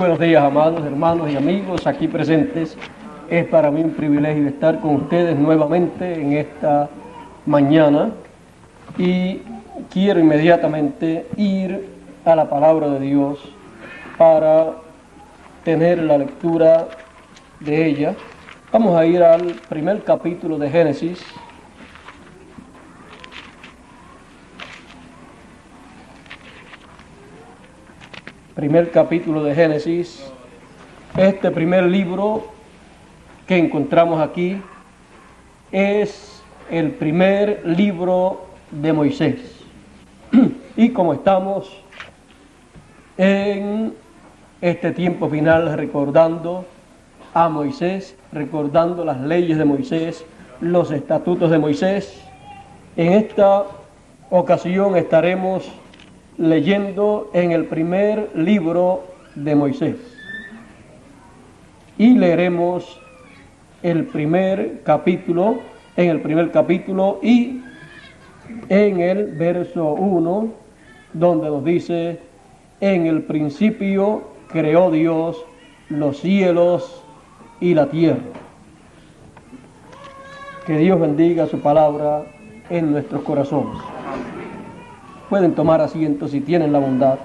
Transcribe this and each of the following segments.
Buenos días, amados hermanos y amigos aquí presentes. Es para mí un privilegio estar con ustedes nuevamente en esta mañana y quiero inmediatamente ir a la palabra de Dios para tener la lectura de ella. Vamos a ir al primer capítulo de Génesis. Primer capítulo de Génesis. Este primer libro que encontramos aquí es el primer libro de Moisés. Y como estamos en este tiempo final recordando a Moisés, recordando las leyes de Moisés, los estatutos de Moisés, en esta ocasión estaremos leyendo en el primer libro de Moisés. Y leeremos el primer capítulo, en el primer capítulo y en el verso 1, donde nos dice: en el principio creó Dios los cielos y la tierra. Que Dios bendiga su palabra en nuestros corazones. Pueden tomar asiento si tienen la bondad.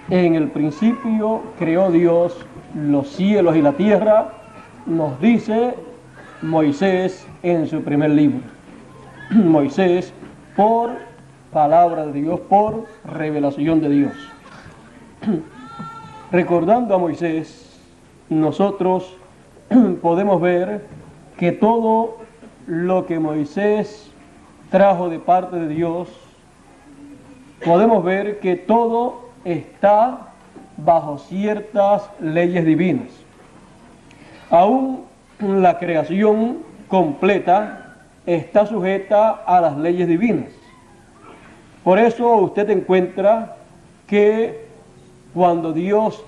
En el principio creó Dios los cielos y la tierra, nos dice Moisés en su primer libro. Moisés, por palabra de Dios, por revelación de Dios. Recordando a Moisés, nosotros podemos ver que todo lo que Moisés trajo de parte de Dios, podemos ver que todo está bajo ciertas leyes divinas. Aún la creación completa está sujeta a las leyes divinas. Por eso usted encuentra que cuando Dios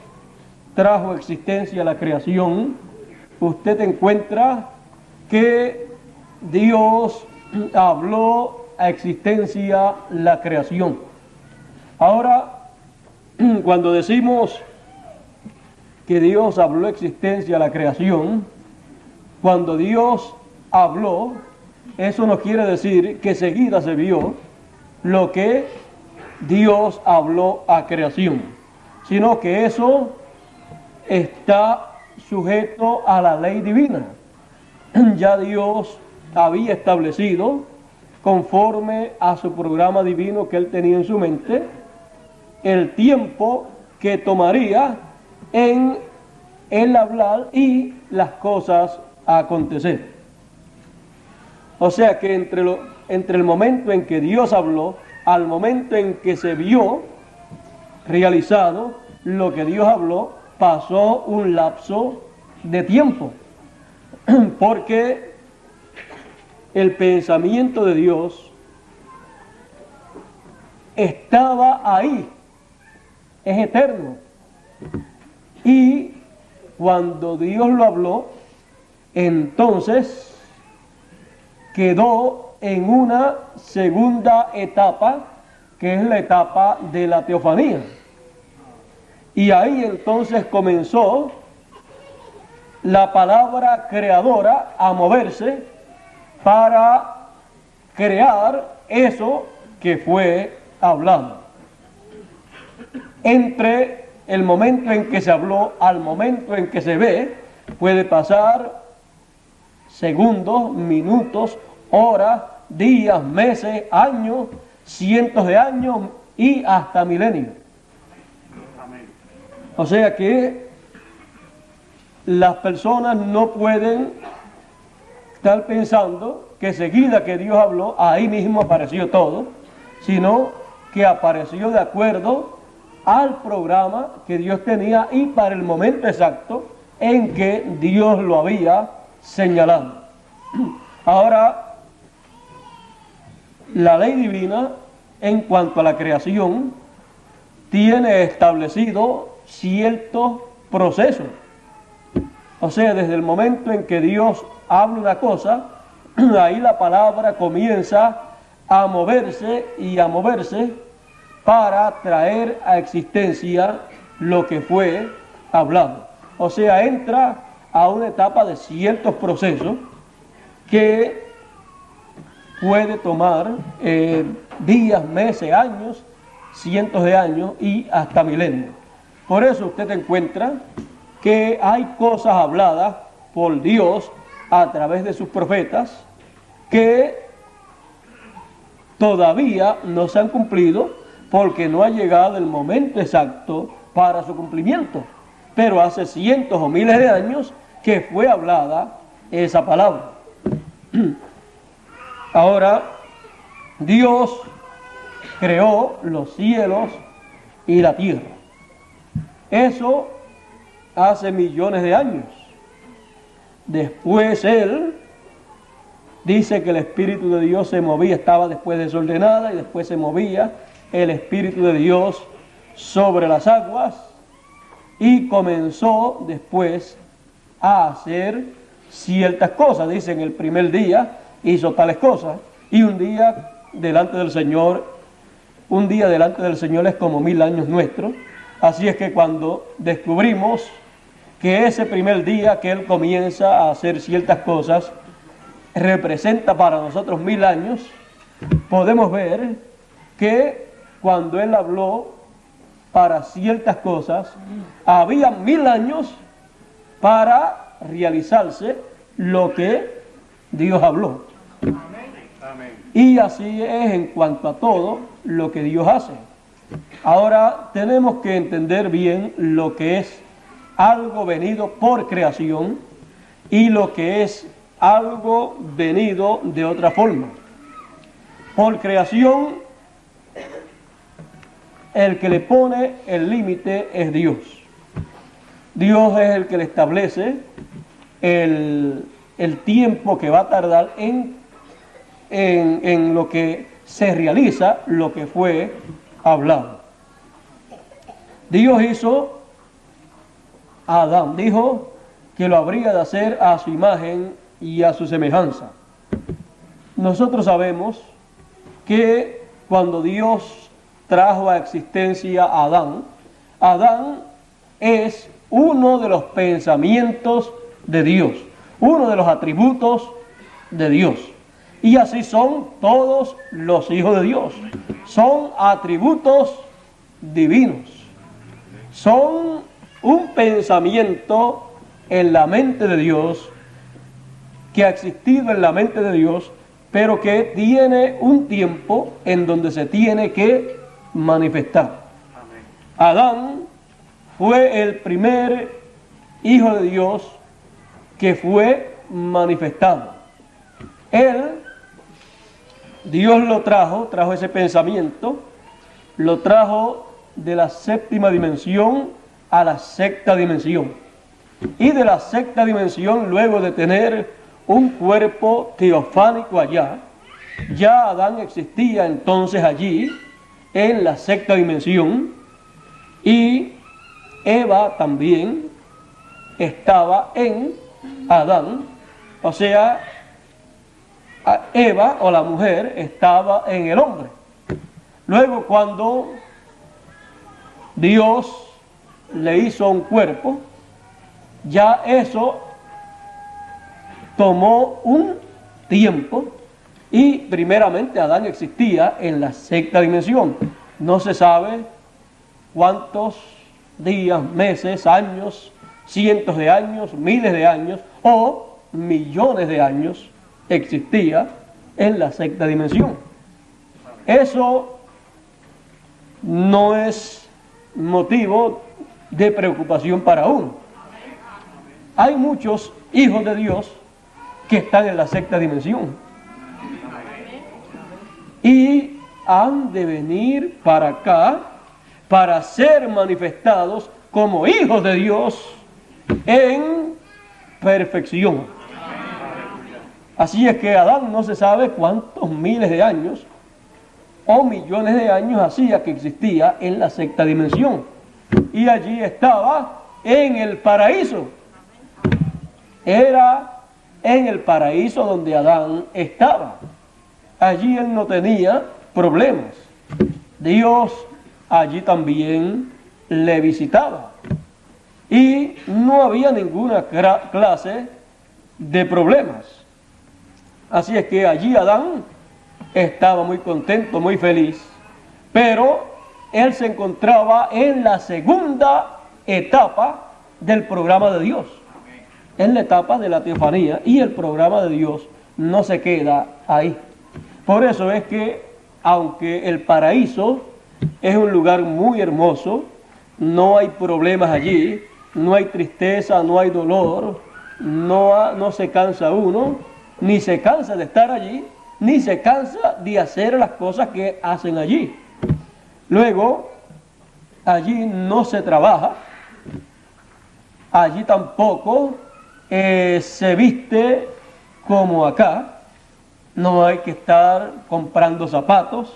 trajo existencia a la creación, usted encuentra que Dios habló a existencia la creación. Ahora, cuando decimos que Dios habló a existencia la creación, cuando Dios habló, eso no quiere decir que seguida se vio lo que Dios habló a creación, sino que eso está sujeto a la ley divina. Ya Dios había establecido, conforme a su programa divino que Él tenía en su mente, el tiempo que tomaría en Él hablar y las cosas a acontecer. O sea que entre el momento en que Dios habló, al momento en que se vio realizado lo que Dios habló, pasó un lapso de tiempo. Porque el pensamiento de Dios estaba ahí, es eterno. Y cuando Dios lo habló, entonces quedó en una segunda etapa, que es la etapa de la teofanía. Y ahí entonces comenzó la palabra creadora a moverse para crear eso que fue hablado. Entre el momento en que se habló al momento en que se ve, puede pasar segundos, minutos, horas, días, meses, años, cientos de años y hasta milenios. O sea que las personas no pueden estar pensando que seguida que Dios habló, ahí mismo apareció todo, sino que apareció de acuerdo al programa que Dios tenía y para el momento exacto en que Dios lo había señalado. Ahora, la ley divina en cuanto a la creación tiene establecido ciertos procesos. O sea, desde el momento en que Dios habla una cosa, ahí la palabra comienza a moverse y a moverse para traer a existencia lo que fue hablado. O sea, entra a una etapa de ciertos procesos que puede tomar días, meses, años, cientos de años y hasta milenios. Por eso usted encuentra que hay cosas habladas por Dios a través de sus profetas que todavía no se han cumplido porque no ha llegado el momento exacto para su cumplimiento. Pero hace cientos o miles de años que fue hablada esa palabra. Ahora, Dios creó los cielos y la tierra. Eso hace millones de años. Después Él dice que el Espíritu de Dios se movía, estaba después desordenada y después se movía el Espíritu de Dios sobre las aguas y comenzó después a hacer ciertas cosas. Dice, en el primer día hizo tales cosas y un día delante del Señor es como 1000 años nuestros. Así es que cuando descubrimos que ese primer día que Él comienza a hacer ciertas cosas representa para nosotros 1000 años, podemos ver que cuando Él habló para ciertas cosas, había 1000 años para realizarse lo que Dios habló. Amén. Y así es en cuanto a todo lo que Dios hace. Ahora tenemos que entender bien lo que es algo venido por creación y lo que es algo venido de otra forma. Por creación, el que le pone el límite es Dios. Dios es el que le establece el tiempo que va a tardar en lo que se realiza, lo que fue hablado. Dios hizo a Adán, dijo que lo habría de hacer a su imagen y a su semejanza. Nosotros sabemos que cuando Dios trajo a existencia a Adán, Adán es uno de los pensamientos de Dios, uno de los atributos de Dios. Y así son todos los hijos de Dios. Son atributos divinos. Son un pensamiento en la mente de Dios, que ha existido en la mente de Dios, pero que tiene un tiempo en donde se tiene que manifestar. Amén. Adán fue el primer hijo de Dios que fue manifestado. Dios lo trajo ese pensamiento, lo trajo de la séptima dimensión a la sexta dimensión. Y de la sexta dimensión, luego de tener un cuerpo teofánico allá, ya Adán existía entonces allí, en la sexta dimensión, y Eva también estaba en Adán, o sea, Eva o la mujer estaba en el hombre. Luego, cuando Dios le hizo un cuerpo, ya eso tomó un tiempo y primeramente Adán existía en la sexta dimensión. No se sabe cuántos días, meses, años, cientos de años, miles de años o millones de años existía en la sexta dimensión. Eso no es motivo de preocupación para uno. Hay muchos hijos de Dios que están en la sexta dimensión y han de venir para acá para ser manifestados como hijos de Dios en perfección. Así es que Adán no se sabe cuántos miles de años o millones de años hacía que existía en la sexta dimensión. Y allí estaba en el paraíso. Era en el paraíso donde Adán estaba. allí él no tenía problemas. Dios allí también le visitaba. Y no había ninguna clase de problemas. Así es que allí Adán estaba muy contento, muy feliz. Pero él se encontraba en la segunda etapa del programa de Dios. En la etapa de la teofanía, y el programa de Dios no se queda ahí. Por eso es que, aunque el paraíso es un lugar muy hermoso, no hay problemas allí, no hay tristeza, no hay dolor, no se cansa uno, ni se cansa de estar allí, ni se cansa de hacer las cosas que hacen allí. Luego, allí no se trabaja, allí tampoco se viste como acá, no hay que estar comprando zapatos,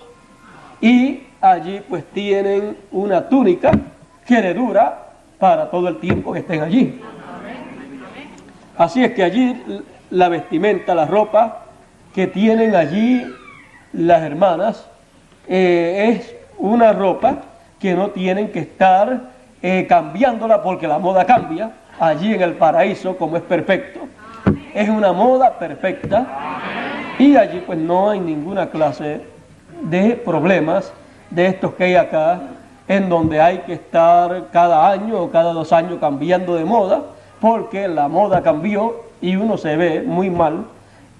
y allí pues tienen una túnica que le dura para todo el tiempo que estén allí. Así es que allí la vestimenta, la ropa que tienen allí las hermanas es una ropa que no tienen que estar cambiándola, porque la moda cambia. Allí en el paraíso, como es perfecto, es una moda perfecta, y allí pues no hay ninguna clase de problemas de estos que hay acá, en donde hay que estar cada año o cada 2 años cambiando de moda, porque la moda cambió y uno se ve muy mal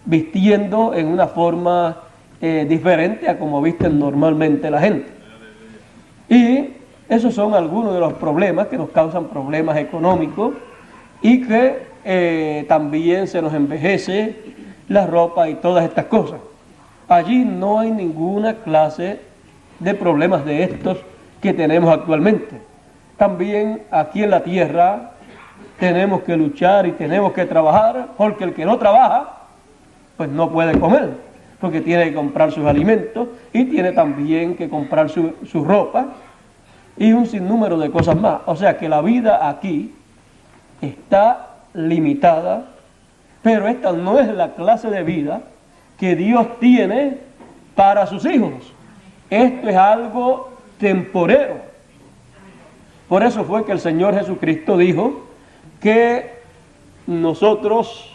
vistiendo en una forma diferente a como visten normalmente la gente. Y esos son algunos de los problemas que nos causan problemas económicos, y que también se nos envejece la ropa y todas estas cosas. Allí no hay ninguna clase de problemas de estos que tenemos actualmente. También aquí en la tierra tenemos que luchar y tenemos que trabajar, porque el que no trabaja pues no puede comer, porque tiene que comprar sus alimentos y tiene también que comprar su ropa y un sinnúmero de cosas más. O sea que la vida aquí está limitada, pero esta no es la clase de vida que Dios tiene para sus hijos. Esto es algo temporero. Por eso fue que el Señor Jesucristo dijo que nosotros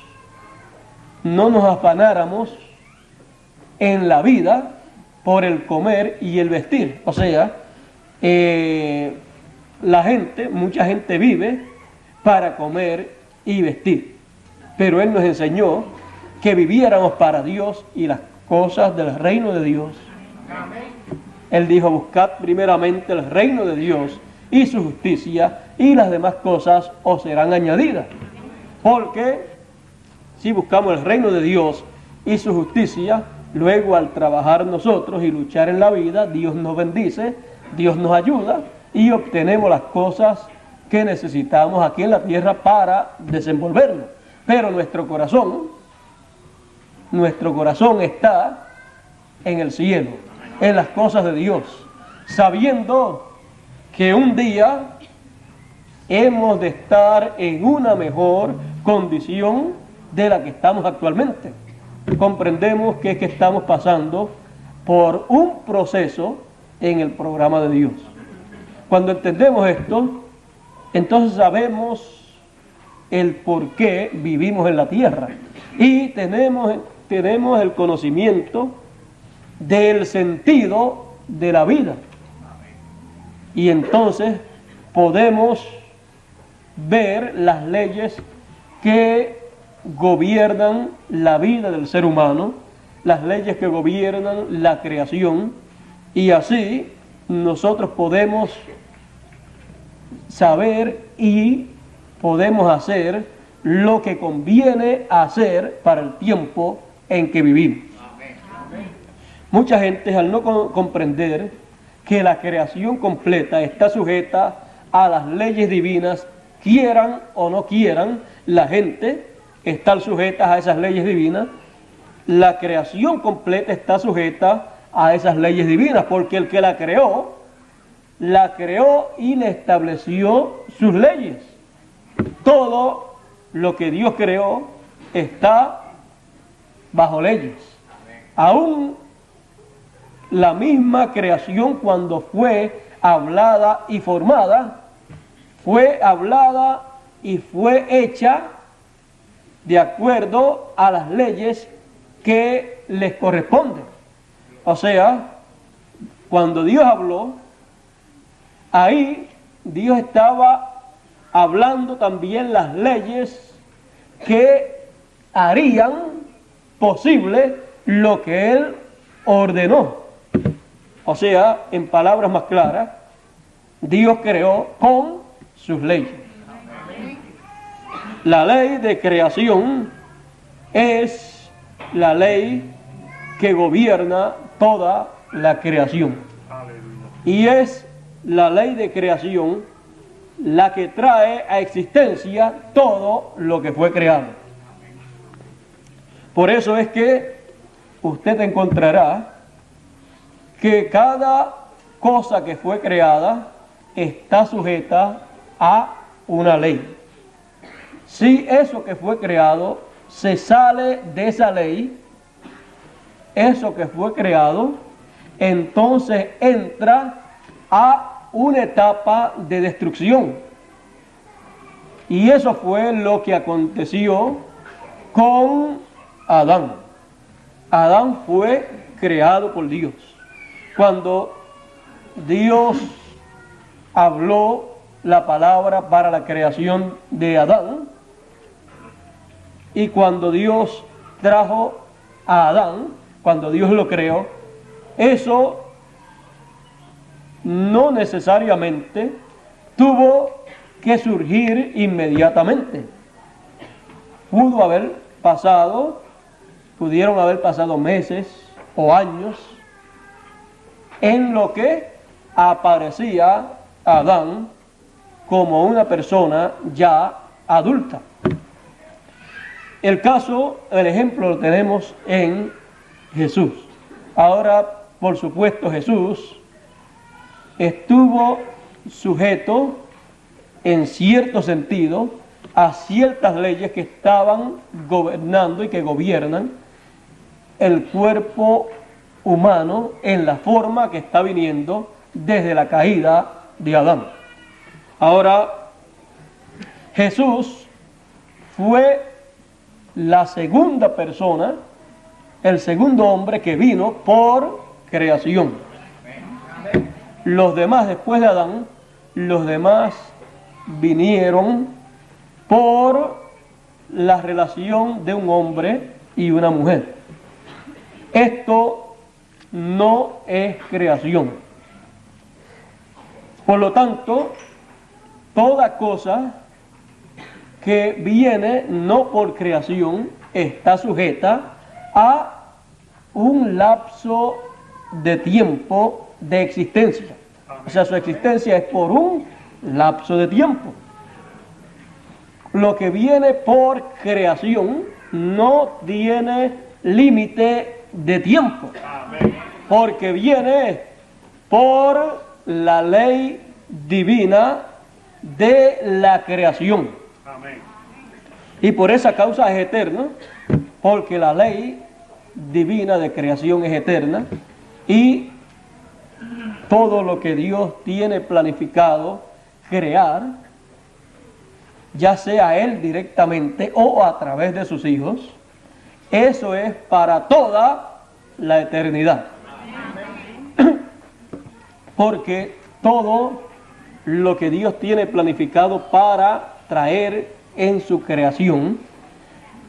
no nos afanáramos en la vida por el comer y el vestir. O sea, mucha gente vive para comer y vestir, pero Él nos enseñó que viviéramos para Dios y las cosas del reino de Dios. Él dijo: buscad primeramente el reino de Dios y su justicia, y las demás cosas os serán añadidas. Porque si buscamos el reino de Dios y su justicia, luego al trabajar nosotros y luchar en la vida, Dios nos bendice, Dios nos ayuda y obtenemos las cosas que necesitamos aquí en la tierra para desenvolvernos. Pero nuestro corazón está en el cielo, en las cosas de Dios, sabiendo que un día hemos de estar en una mejor condición de la que estamos actualmente. Comprendemos que es que estamos pasando por un proceso en el programa de Dios. Cuando entendemos esto, entonces sabemos el por qué vivimos en la tierra y tenemos el conocimiento del sentido de la vida. Y entonces podemos ver las leyes que gobiernan la vida del ser humano, las leyes que gobiernan la creación, y así nosotros podemos saber y podemos hacer lo que conviene hacer para el tiempo en que vivimos. Mucha gente, al no comprender que la creación completa está sujeta a las leyes divinas, quieran o no quieran, la gente está sujeta a esas leyes divinas. La creación completa está sujeta a esas leyes divinas, porque el que la creó y le estableció sus leyes. Todo lo que Dios creó está bajo leyes. Aún la misma creación cuando fue hablada y formada, fue hablada y fue hecha de acuerdo a las leyes que les corresponden. O sea, cuando Dios habló, ahí Dios estaba hablando también las leyes que harían posible lo que Él ordenó. O sea, en palabras más claras, Dios creó con sus leyes. La ley de creación es la ley que gobierna toda la creación. Y es la ley de creación la que trae a existencia todo lo que fue creado. Por eso es que usted encontrará que cada cosa que fue creada está sujeta a una ley. Si eso que fue creado se sale de esa ley, eso que fue creado, entonces entra a una etapa de destrucción. Y eso fue lo que aconteció con Adán. Adán fue creado por Dios. Cuando Dios habló la palabra para la creación de Adán, y cuando Dios trajo a Adán, cuando Dios lo creó, eso no necesariamente tuvo que surgir inmediatamente. Pudieron haber pasado meses o años en lo que aparecía Adán como una persona ya adulta. El ejemplo lo tenemos en Jesús. Ahora, por supuesto, Jesús estuvo sujeto en cierto sentido a ciertas leyes que estaban gobernando y que gobiernan el cuerpo humano en la forma que está viniendo desde la caída de Adán. Ahora, Jesús fue la segunda persona, el segundo hombre que vino por creación. Los demás, después de Adán, los demás vinieron por la relación de un hombre y una mujer. Esto no es creación. Por lo tanto, toda cosa que viene no por creación está sujeta a un lapso de tiempo de existencia. O sea, su existencia es por un lapso de tiempo. Lo que viene por creación no tiene límite de tiempo, porque viene por la ley divina de la creación. Y por esa causa es eterno, porque la ley divina de creación es eterna, y todo lo que Dios tiene planificado crear, ya sea Él directamente o a través de sus hijos, eso es para toda la eternidad. Porque todo lo que Dios tiene planificado para traer en su creación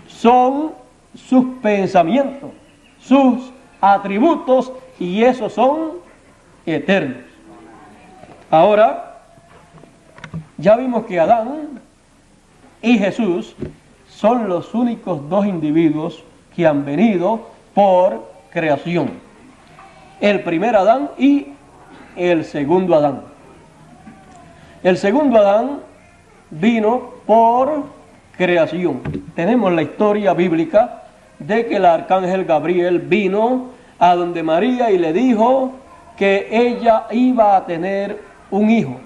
son sus pensamientos, sus atributos, y esos son eternos. Ahora, ya vimos que Adán y Jesús son los únicos dos individuos que han venido por creación. El primer Adán y el segundo Adán. El segundo Adán vino por creación. Tenemos la historia bíblica de que el arcángel Gabriel vino a donde María y le dijo que ella iba a tener un hijo.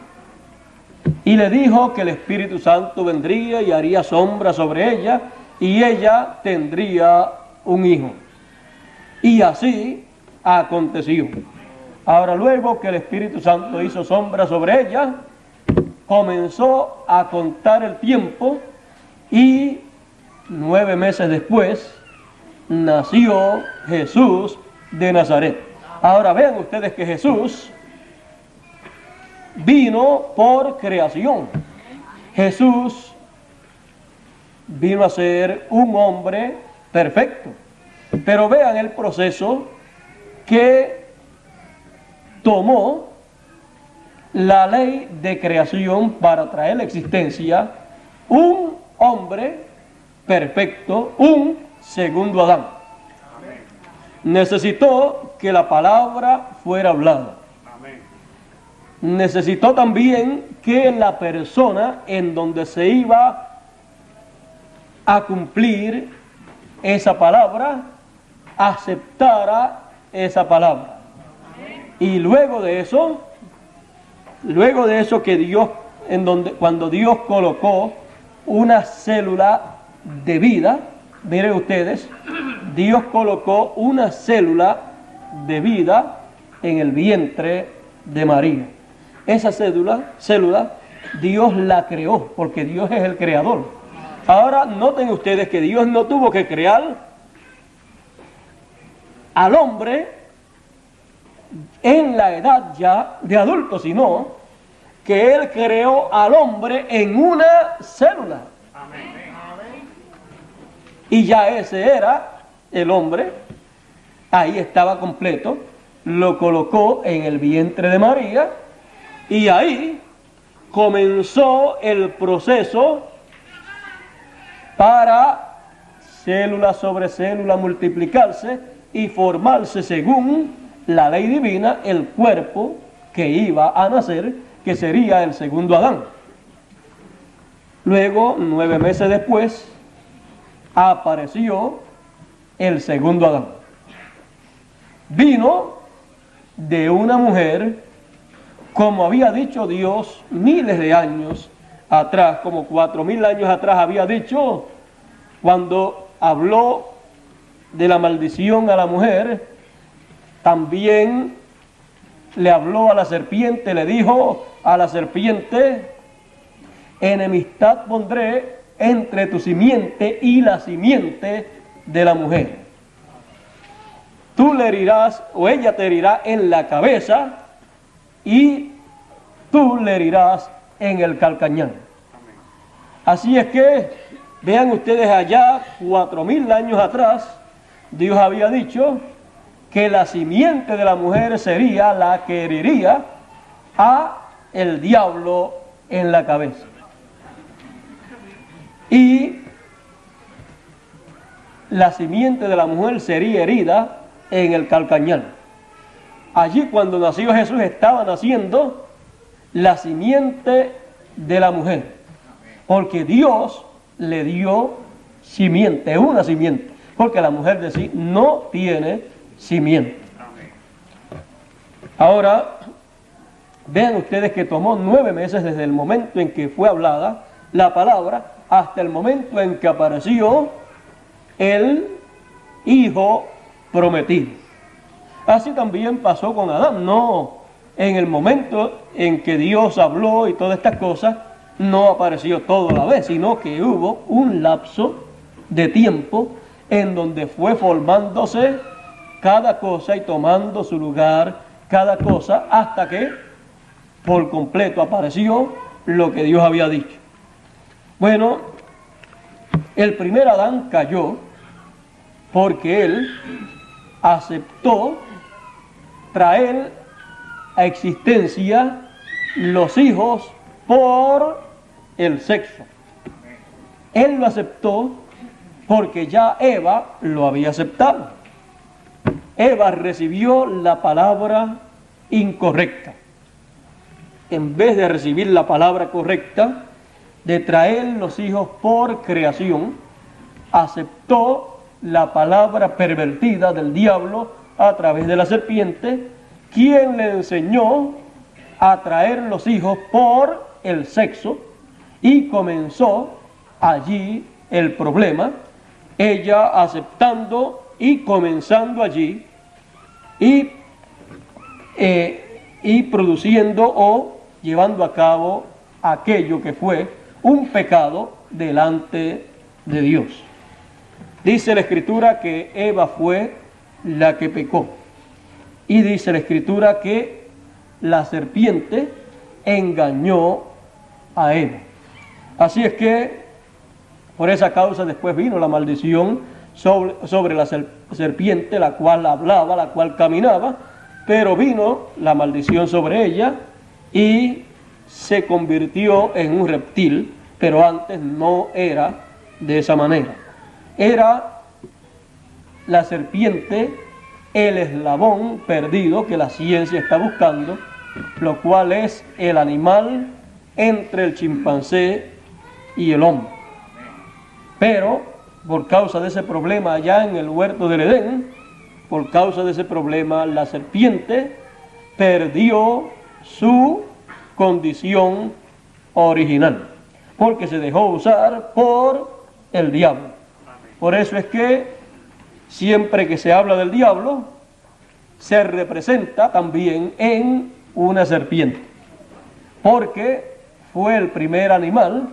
Y le dijo que el Espíritu Santo vendría y haría sombra sobre ella, y ella tendría un hijo. Y así aconteció. Ahora, luego que el Espíritu Santo hizo sombra sobre ella, comenzó a contar el tiempo y 9 meses después nació Jesús de Nazaret. Ahora vean ustedes que Jesús vino por creación. Jesús vino a ser un hombre perfecto. Pero vean el proceso que tomó la ley de creación para traer a la existencia un hombre perfecto, un segundo Adán. Necesitó que la palabra fuera hablada. Necesitó también que la persona en donde se iba a cumplir esa palabra aceptara esa palabra. Y luego de eso que Dios, cuando Dios colocó una célula de vida, miren ustedes, Dios colocó una célula de vida en el vientre de María. Esa célula Dios la creó, porque Dios es el creador. Ahora noten ustedes que Dios no tuvo que crear al hombre en la edad ya de adulto, sino que Él creó al hombre en una célula. Y ya ese era el hombre, ahí estaba completo, lo colocó en el vientre de María y ahí comenzó el proceso para célula sobre célula multiplicarse y formarse según la ley divina el cuerpo que iba a nacer, que sería el segundo Adán. Luego, 9 meses después, apareció el segundo Adán. Vino de una mujer, como había dicho Dios miles de años atrás, como 4000 años atrás había dicho, cuando habló de la maldición a la mujer, también le habló a la serpiente, le dijo a la serpiente: enemistad pondré entre tu simiente y la simiente de la mujer. Tú le herirás, o ella te herirá en la cabeza, y tú le herirás en el calcañar. Así es que, vean ustedes allá, 4000 años atrás, Dios había dicho que la simiente de la mujer sería la que heriría a el diablo en la cabeza. Y la simiente de la mujer sería herida en el calcañar. Allí cuando nació Jesús estaba naciendo la simiente de la mujer, porque Dios le dio simiente, una simiente, porque la mujer de sí no tiene simiente. Ahora, vean ustedes que tomó 9 meses desde el momento en que fue hablada la palabra hasta el momento en que apareció el Hijo prometido. Así también pasó con Adán. No, en el momento en que Dios habló y todas estas cosas, no apareció todo a la vez, sino que hubo un lapso de tiempo en donde fue formándose cada cosa y tomando su lugar cada cosa, hasta que por completo apareció lo que Dios había dicho. Bueno, el primer Adán cayó porque él aceptó traer a existencia los hijos por el sexo. Él lo aceptó porque ya Eva lo había aceptado. Eva recibió la palabra incorrecta. En vez de recibir la palabra correcta, de traer los hijos por creación, aceptó la palabra pervertida del diablo a través de la serpiente, quien le enseñó a traer los hijos por el sexo, y comenzó allí el problema, ella aceptando y comenzando allí y produciendo o llevando a cabo aquello que fue un pecado delante de Dios. Dice la Escritura que Eva fue la que pecó. Y dice la Escritura que la serpiente engañó a Eva. Así es que por esa causa después vino la maldición sobre la serpiente, la cual hablaba, la cual caminaba, pero vino la maldición sobre ella y se convirtió en un reptil, pero antes no era de esa manera. Era la serpiente el eslabón perdido que la ciencia está buscando, lo cual es el animal entre el chimpancé y el hombre. Pero por causa de ese problema allá en el huerto del Edén, por causa de ese problema la serpiente perdió su condición original, porque se dejó usar por el diablo. Por eso es que siempre que se habla del diablo, se representa también en una serpiente, porque fue el primer animal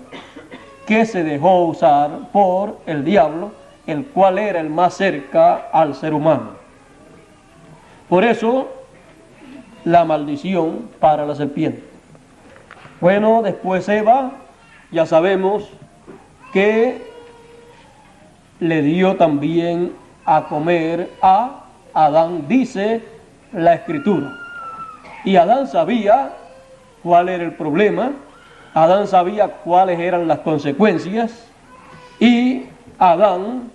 que se dejó usar por el diablo, el cual era el más cerca al ser humano. Por eso, la maldición para la serpiente. Bueno, después Eva, ya sabemos que le dio también a comer a Adán, dice la Escritura. Y Adán sabía cuál era el problema, Adán sabía cuáles eran las consecuencias, y Adán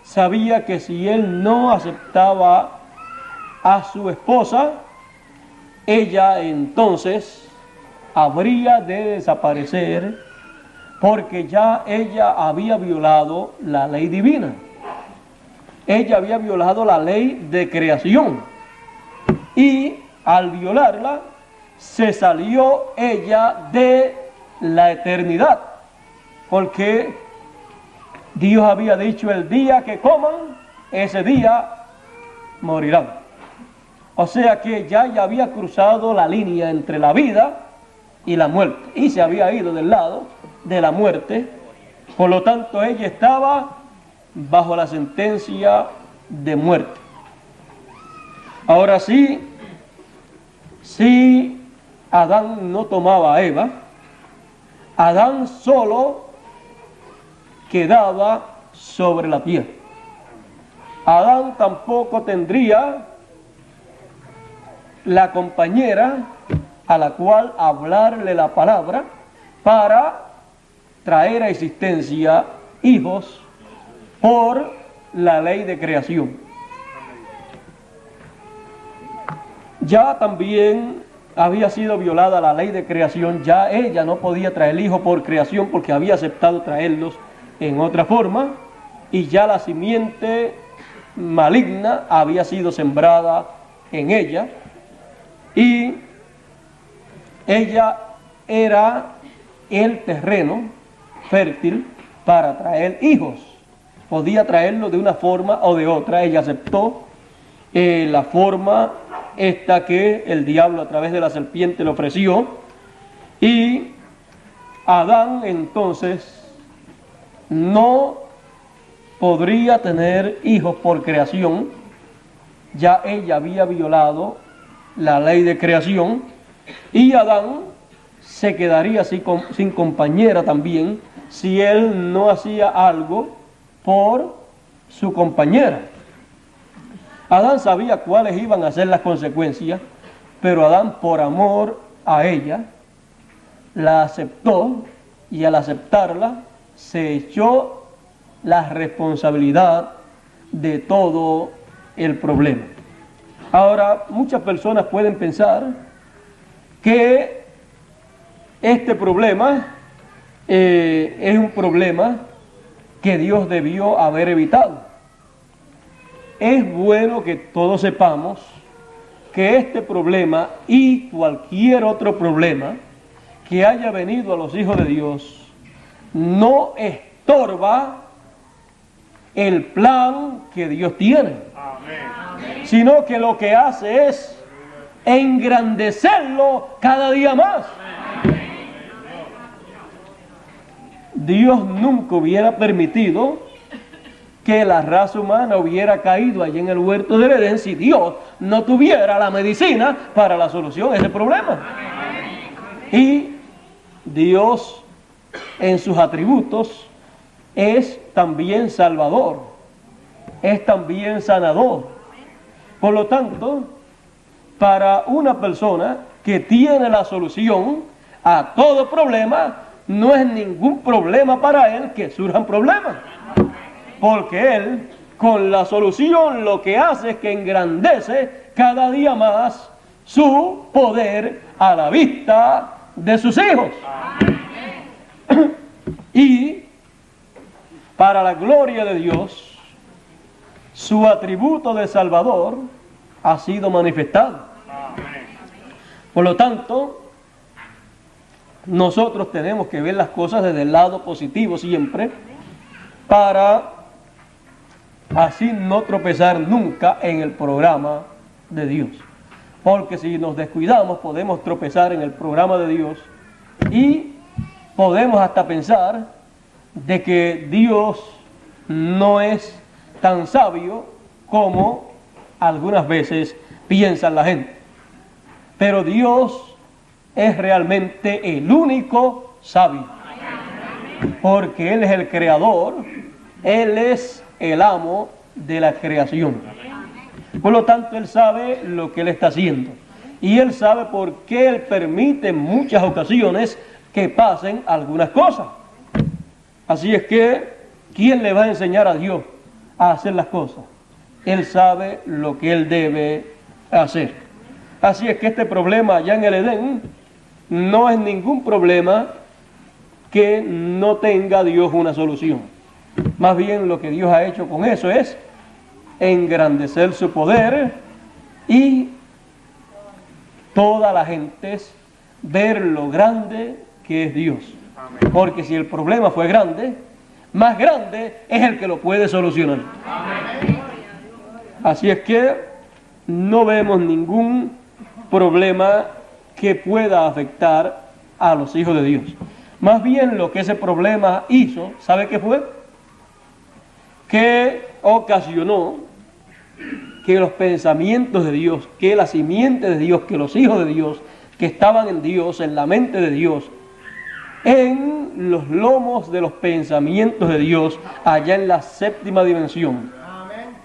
sabía que si él no aceptaba a su esposa, ella entonces habría de desaparecer, porque ya ella había violado la ley divina. Ella había violado la ley de creación, y al violarla se salió ella de la eternidad, porque Dios había dicho: el día que coman, ese día morirán. O sea que ya había cruzado la línea entre la vida y la muerte, y se había ido del lado de la muerte. Por lo tanto, ella estaba bajo la sentencia de muerte. Ahora sí, si Adán no tomaba a Eva, Adán solo quedaba sobre la tierra. Adán tampoco tendría la compañera a la cual hablarle la palabra para traer a existencia hijos por la ley de creación. Ya también había sido violada la ley de creación, ya ella no podía traer hijos por creación porque había aceptado traerlos en otra forma, y ya la simiente maligna había sido sembrada en ella, y ella era el terreno fértil para traer hijos. Podía traerlo de una forma o de otra. Ella aceptó la forma esta que el diablo a través de la serpiente le ofreció, y Adán entonces no podría tener hijos por creación. Ya ella había violado la ley de creación, y Adán se quedaría sin compañera también si él no hacía algo por su compañera. Adán sabía cuáles iban a ser las consecuencias, pero Adán, por amor a ella, la aceptó, y al aceptarla se echó la responsabilidad de todo el problema. Ahora, muchas personas pueden pensar que este problema es un problema que Dios debió haber evitado. Es bueno que todos sepamos que este problema y cualquier otro problema que haya venido a los hijos de Dios no estorba el plan que Dios tiene. Amén. sino que lo que hace es engrandecerlo cada día más. Dios nunca hubiera permitido que la raza humana hubiera caído allí en el huerto del Edén si Dios no tuviera la medicina para la solución a ese problema. Y Dios, en sus atributos, es también salvador, es también sanador. Por lo tanto, para una persona que tiene la solución a todo problema, no es ningún problema para él que surjan problemas, porque él con la solución lo que hace es que engrandece cada día más su poder a la vista de sus hijos. Y para la gloria de Dios, su atributo de Salvador ha sido manifestado. Por lo tanto, nosotros tenemos que ver las cosas desde el lado positivo siempre, para así no tropezar nunca en el programa de Dios. Porque si nos descuidamos podemos tropezar en el programa de Dios y podemos hasta pensar de que Dios no es tan sabio como algunas veces piensa la gente. Pero Dios es realmente el único sabio, porque Él es el creador, Él es el amo de la creación. Por lo tanto, Él sabe lo que Él está haciendo, y Él sabe por qué Él permite en muchas ocasiones que pasen algunas cosas. Así es que, ¿quién le va a enseñar a Dios a hacer las cosas? Él sabe lo que Él debe hacer. Así es que este problema allá en el Edén no es ningún problema que no tenga Dios una solución. Más bien lo que Dios ha hecho con eso es engrandecer su poder y toda la gente ver lo grande que es Dios. Porque si el problema fue grande, más grande es el que lo puede solucionar. Así es que no vemos ningún problema que pueda afectar a los hijos de Dios. Más bien lo que ese problema hizo, ¿sabe qué fue? Que ocasionó que los pensamientos de Dios, que la simiente de Dios, que los hijos de Dios, que estaban en Dios, en la mente de Dios, en los lomos de los pensamientos de Dios, allá en la séptima dimensión.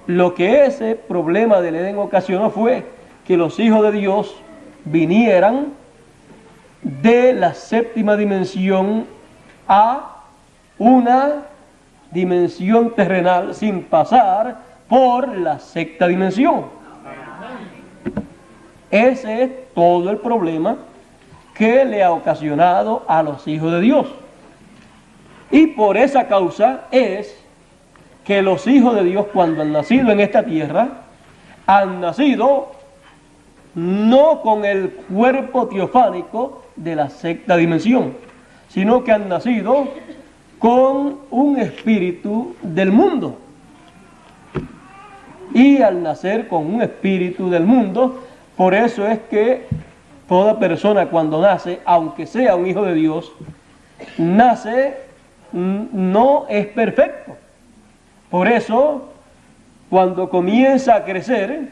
Lo que ese problema del Edén ocasionó fue que los hijos de Dios vinieran de la séptima dimensión a una dimensión terrenal sin pasar por la sexta dimensión. Ese es todo el problema que le ha ocasionado a los hijos de Dios. Y por esa causa es que los hijos de Dios, cuando han nacido en esta tierra, han nacido no con el cuerpo teofánico de la sexta dimensión, sino que han nacido con un espíritu del mundo. Y al nacer con un espíritu del mundo, por eso es que toda persona cuando nace, aunque sea un hijo de Dios, nace, no es perfecto. Por eso, cuando comienza a crecer,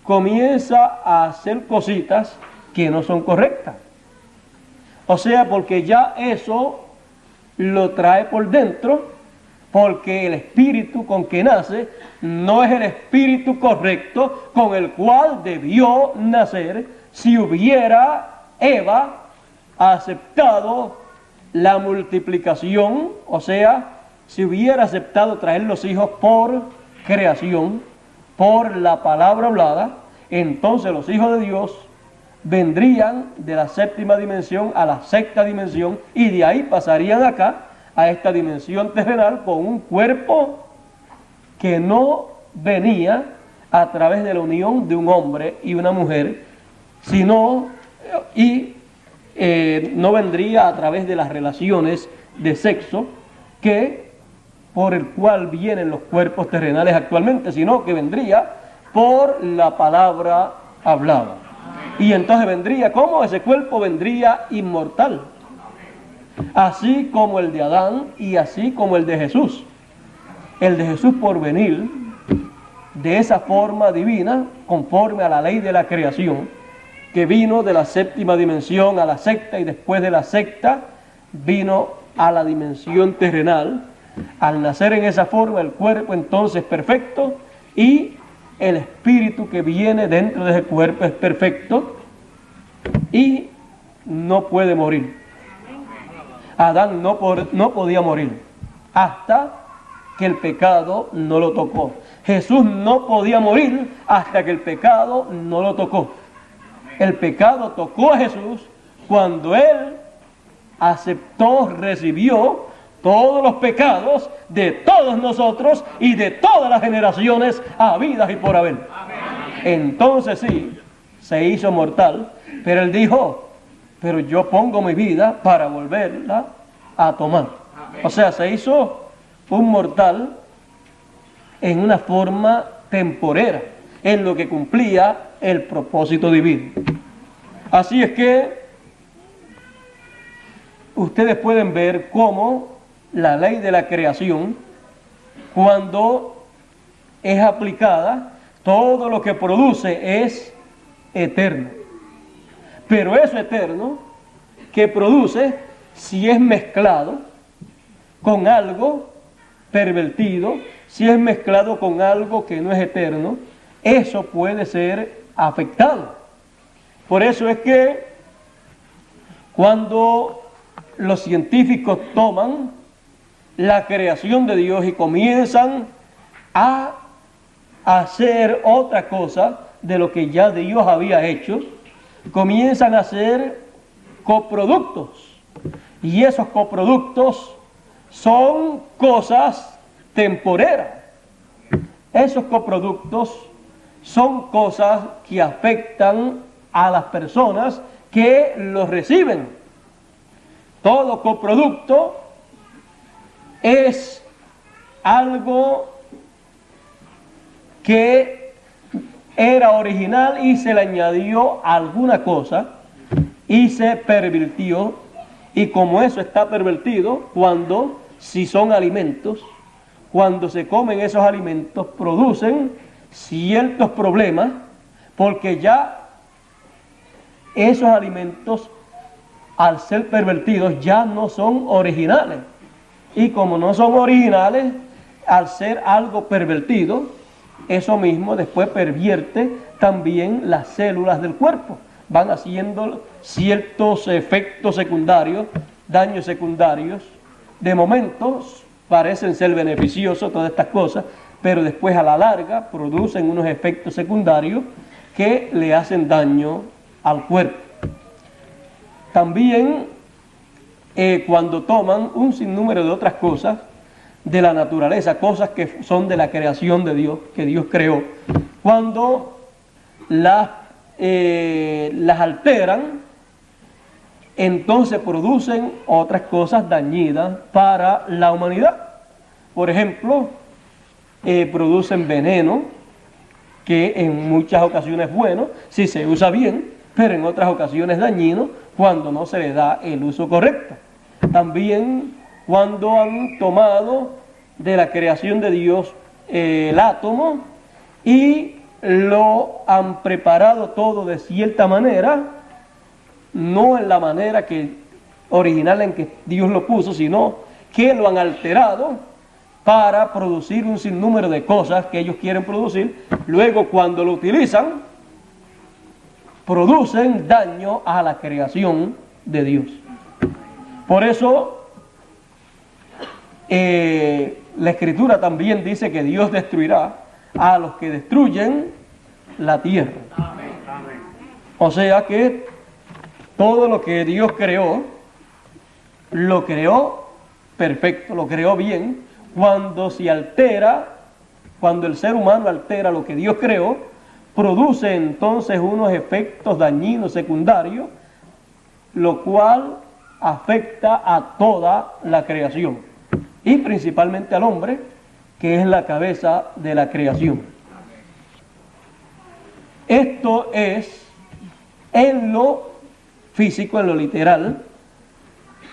comienza a hacer cositas que no son correctas. O sea, porque ya eso lo trae por dentro, porque el espíritu con que nace no es el espíritu correcto con el cual debió nacer si hubiera Eva aceptado la multiplicación, o sea, si hubiera aceptado traer los hijos por creación, por la palabra hablada, entonces los hijos de Dios vendrían de la séptima dimensión a la sexta dimensión y de ahí pasarían acá a esta dimensión terrenal con un cuerpo que no venía a través de la unión de un hombre y una mujer, sino no vendría a través de las relaciones de sexo por el cual vienen los cuerpos terrenales actualmente, sino que vendría por la palabra hablada. Y entonces vendría, ¿cómo? Ese cuerpo vendría inmortal, así como el de Adán y así como el de Jesús. El de Jesús por venir de esa forma divina, conforme a la ley de la creación, que vino de la séptima dimensión a la sexta, y después de la sexta vino a la dimensión terrenal. Al nacer en esa forma, el cuerpo entonces perfecto, y el espíritu que viene dentro de ese cuerpo es perfecto y no puede morir. Adán no podía morir hasta que el pecado no lo tocó. Jesús no podía morir hasta que el pecado no lo tocó. El pecado tocó a Jesús cuando Él aceptó, recibió todos los pecados de todos nosotros y de todas las generaciones habidas y por haber. Entonces sí, se hizo mortal, pero Él dijo, pero yo pongo mi vida para volverla a tomar. O sea, se hizo un mortal en una forma temporera, en lo que cumplía el propósito divino. Así es que ustedes pueden ver cómo la ley de la creación, cuando es aplicada, todo lo que produce es eterno. Pero eso eterno que produce, si es mezclado con algo pervertido, si es mezclado con algo que no es eterno, eso puede ser afectado. Por eso es que cuando los científicos toman la creación de Dios y comienzan a hacer otra cosa de lo que ya Dios había hecho, comienzan a hacer coproductos. Y esos coproductos son cosas temporeras. Esos coproductos son cosas que afectan a las personas que los reciben. Todo coproducto es algo que era original y se le añadió alguna cosa y se pervirtió. Y como eso está pervertido, si son alimentos, cuando se comen esos alimentos, producen ciertos problemas, porque ya esos alimentos, al ser pervertidos, ya no son originales. Y como no son originales, al ser algo pervertido, eso mismo después pervierte también las células del cuerpo. Van haciendo ciertos efectos secundarios, daños secundarios. De momento parecen ser beneficiosos todas estas cosas, pero después a la larga producen unos efectos secundarios que le hacen daño al cuerpo. También cuando toman un sinnúmero de otras cosas de la naturaleza, cosas que son de la creación de Dios, que Dios creó, cuando las alteran, entonces producen otras cosas dañinas para la humanidad. Por ejemplo, producen veneno, que en muchas ocasiones es bueno si se usa bien, pero en otras ocasiones dañino cuando no se le da el uso correcto. También cuando han tomado de la creación de Dios el átomo y lo han preparado todo de cierta manera, no en la manera original en que Dios lo puso, sino que lo han alterado para producir un sinnúmero de cosas que ellos quieren producir. Luego, cuando lo utilizan, producen daño a la creación de Dios. Por eso, la Escritura también dice que Dios destruirá a los que destruyen la tierra. O sea que todo lo que Dios creó, lo creó perfecto, lo creó bien. Cuando se altera, cuando el ser humano altera lo que Dios creó, produce entonces unos efectos dañinos secundarios, lo cual afecta a toda la creación y principalmente al hombre, que es la cabeza de la creación. Esto es en lo físico, en lo literal,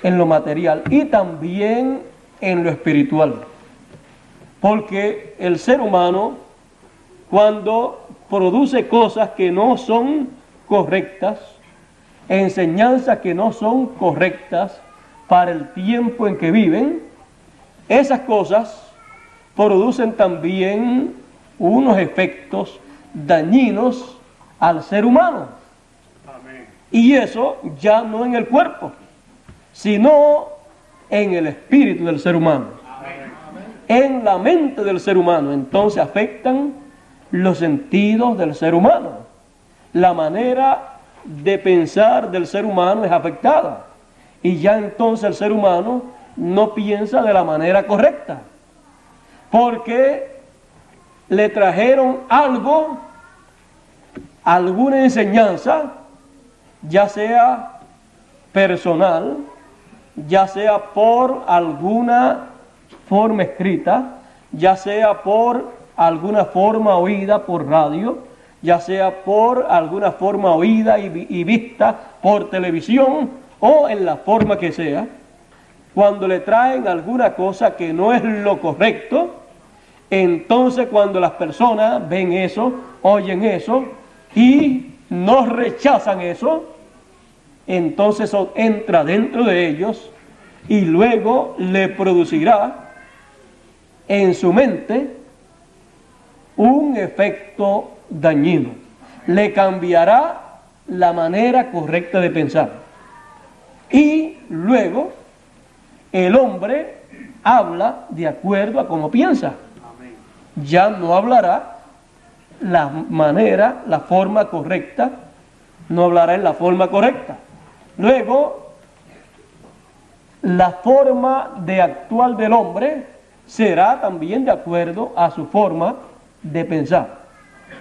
en lo material y también en lo espiritual. Porque el ser humano, cuando produce cosas que no son correctas, enseñanzas que no son correctas para el tiempo en que viven, esas cosas producen también unos efectos dañinos al ser humano. Amén. Y eso ya no en el cuerpo, sino en el espíritu del ser humano. Amén. En la mente del ser humano. Entonces afectan los sentidos del ser humano. La manera de pensar del ser humano es afectada. Y ya entonces el ser humano no piensa de la manera correcta. Porque le trajeron algo, alguna enseñanza, ya sea personal, ya sea por alguna forma escrita, ya sea por alguna forma oída por radio, ya sea por alguna forma oída y vista por televisión o en la forma que sea. Cuando le traen alguna cosa que no es lo correcto, entonces cuando las personas ven eso, oyen eso y no rechazan eso, entonces eso entra dentro de ellos y luego le producirá en su mente un efecto dañino. Le cambiará la manera correcta de pensar. Y luego el hombre habla de acuerdo a cómo piensa. Ya no hablará la manera, la forma correcta, no hablará en la forma correcta. Luego, la forma de actuar del hombre será también de acuerdo a su forma de pensar.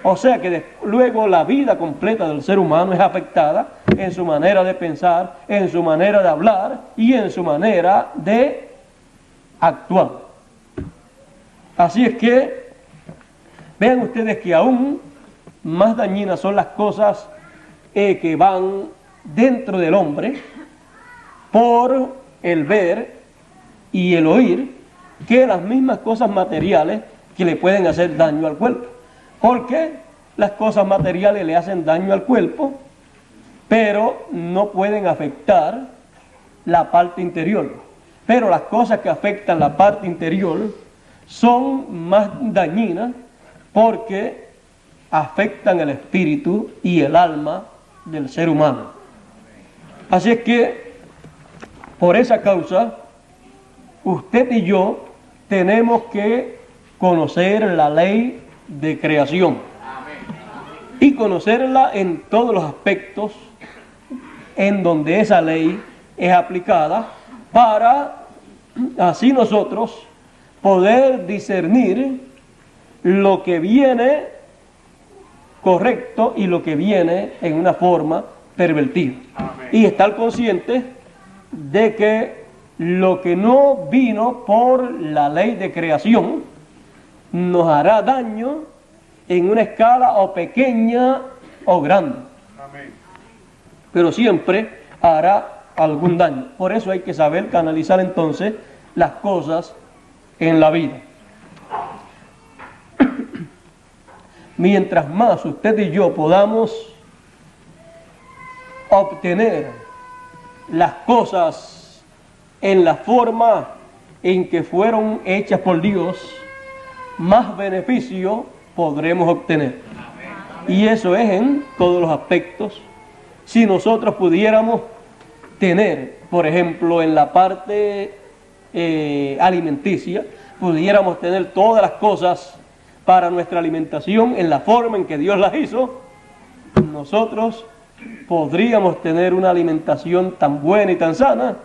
O sea que luego la vida completa del ser humano es afectada en su manera de pensar, en su manera de hablar y en su manera de actuar. Así es que vean ustedes que aún más dañinas son las cosas que van dentro del hombre por el ver y el oír que las mismas cosas materiales que le pueden hacer daño al cuerpo. Porque las cosas materiales le hacen daño al cuerpo, pero no pueden afectar la parte interior. Pero las cosas que afectan la parte interior son más dañinas porque afectan el espíritu y el alma del ser humano. Así es que, por esa causa, usted y yo tenemos que conocer la ley de creación y conocerla en todos los aspectos en donde esa ley es aplicada, para así nosotros poder discernir lo que viene correcto y lo que viene en una forma pervertida. Amén. Y estar conscientes de que lo que no vino por la ley de creación nos hará daño en una escala o pequeña o grande. Amén. Pero siempre hará algún daño. Por eso hay que saber canalizar entonces las cosas en la vida. Mientras más usted y yo podamos obtener las cosas en la forma en que fueron hechas por Dios, más beneficio podremos obtener. Y eso es en todos los aspectos. Si nosotros pudiéramos tener, por ejemplo, en la parte alimenticia, pudiéramos tener todas las cosas para nuestra alimentación en la forma en que Dios las hizo, nosotros podríamos tener una alimentación tan buena y tan sana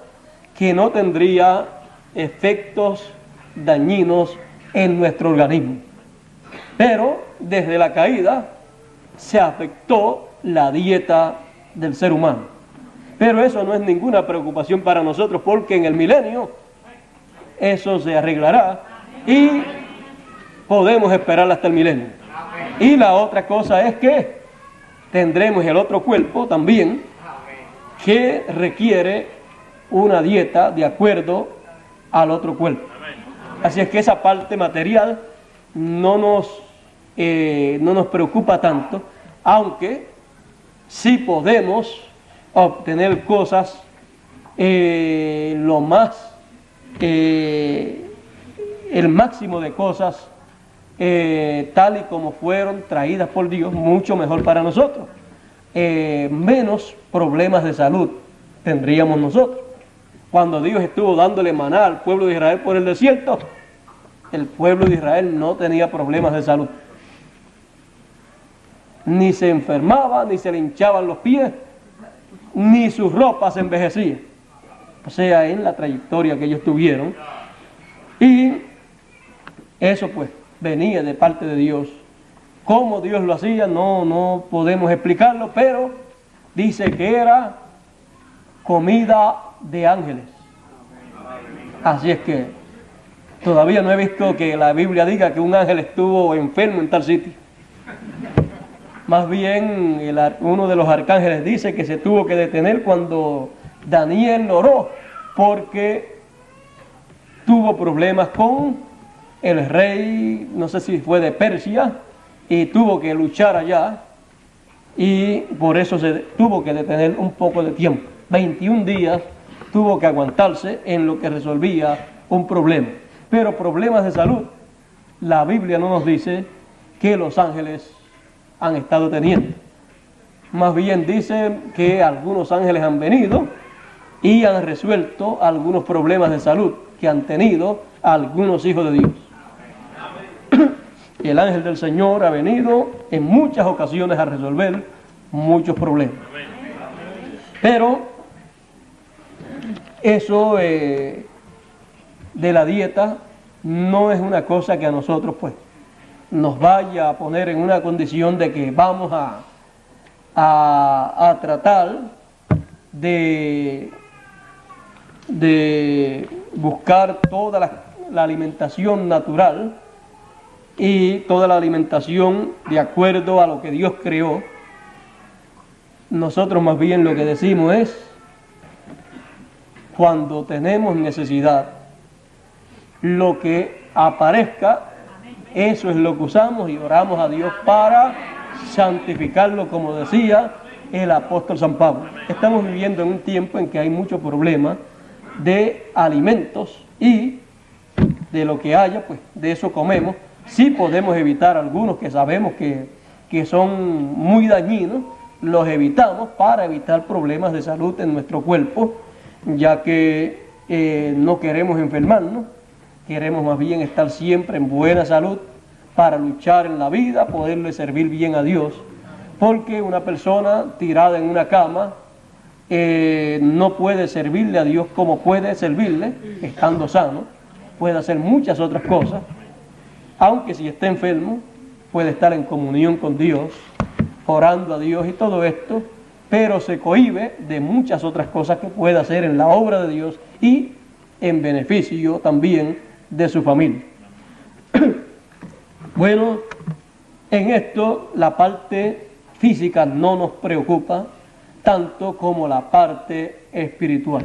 que no tendría efectos dañinos en nuestro organismo. Pero desde la caída se afectó la dieta del ser humano. Pero eso no es ninguna preocupación para nosotros, porque en el milenio eso se arreglará y podemos esperar hasta el milenio. Y la otra cosa es que tendremos el otro cuerpo también, que requiere una dieta de acuerdo al otro cuerpo. Así es que esa parte material no nos preocupa tanto, aunque sí podemos obtener cosas el máximo de cosas tal y como fueron traídas por Dios, mucho mejor para nosotros. Menos problemas de salud tendríamos nosotros. Cuando Dios estuvo dándole maná al pueblo de Israel por el desierto, el pueblo de Israel no tenía problemas de salud. Ni se enfermaba, ni se le hinchaban los pies, ni sus ropas se envejecían. O sea, en la trayectoria que ellos tuvieron. Y eso pues venía de parte de Dios. Cómo Dios lo hacía no podemos explicarlo, pero dice que era comida de ángeles. Así es que todavía no he visto que la Biblia diga que un ángel estuvo enfermo en tal sitio. Más bien uno de los arcángeles dice que se tuvo que detener cuando Daniel oró, porque tuvo problemas con el rey, no sé si fue de Persia, y tuvo que luchar allá, y por eso se tuvo que detener un poco de tiempo. 21 días tuvo que aguantarse en lo que resolvía un problema. Pero problemas de salud, la Biblia no nos dice que los ángeles han estado teniendo. Más bien dice que algunos ángeles han venido y han resuelto algunos problemas de salud que han tenido algunos hijos de Dios. Y el ángel del Señor ha venido en muchas ocasiones a resolver muchos problemas. Pero eso de la dieta no es una cosa que a nosotros pues nos vaya a poner en una condición de que vamos a tratar de buscar toda la alimentación natural y toda la alimentación de acuerdo a lo que Dios creó. Nosotros más bien lo que decimos es, cuando tenemos necesidad, lo que aparezca, eso es lo que usamos y oramos a Dios para santificarlo, como decía el apóstol San Pablo. Estamos viviendo en un tiempo en que hay muchos problemas de alimentos y de lo que haya, pues de eso comemos. Sí podemos evitar algunos que sabemos que son muy dañinos, los evitamos para evitar problemas de salud en nuestro cuerpo, ya que no queremos enfermarnos. Queremos más bien estar siempre en buena salud para luchar en la vida, poderle servir bien a Dios, porque una persona tirada en una cama no puede servirle a Dios como puede servirle estando sano. Puede hacer muchas otras cosas, aunque si está enfermo puede estar en comunión con Dios, orando a Dios y todo esto, pero se cohíbe de muchas otras cosas que puede hacer en la obra de Dios y en beneficio también de su familia. Bueno, en esto la parte física no nos preocupa tanto como la parte espiritual.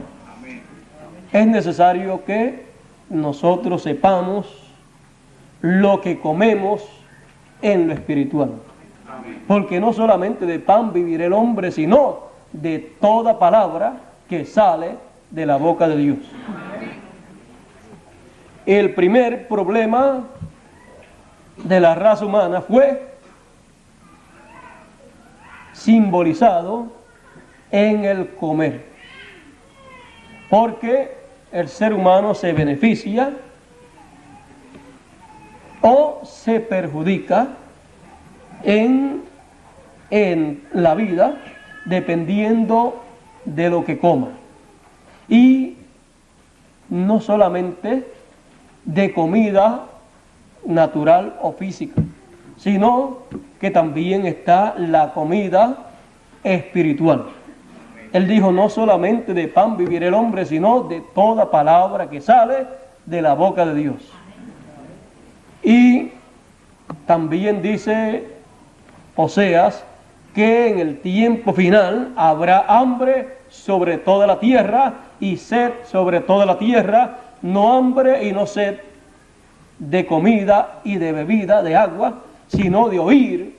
Es necesario que nosotros sepamos lo que comemos en lo espiritual, porque no solamente de pan vivirá el hombre, sino de toda palabra que sale de la boca de Dios. El primer problema de la raza humana fue simbolizado en el comer, porque el ser humano se beneficia o se perjudica en la vida dependiendo de lo que coma, y no solamente de comida natural o física, sino que también está la comida espiritual. Él dijo, no solamente de pan vivirá el hombre, sino de toda palabra que sale de la boca de Dios. Y también dice Oseas que en el tiempo final habrá hambre sobre toda la tierra y sed sobre toda la tierra, no hambre y no sed de comida y de bebida, de agua, sino de oír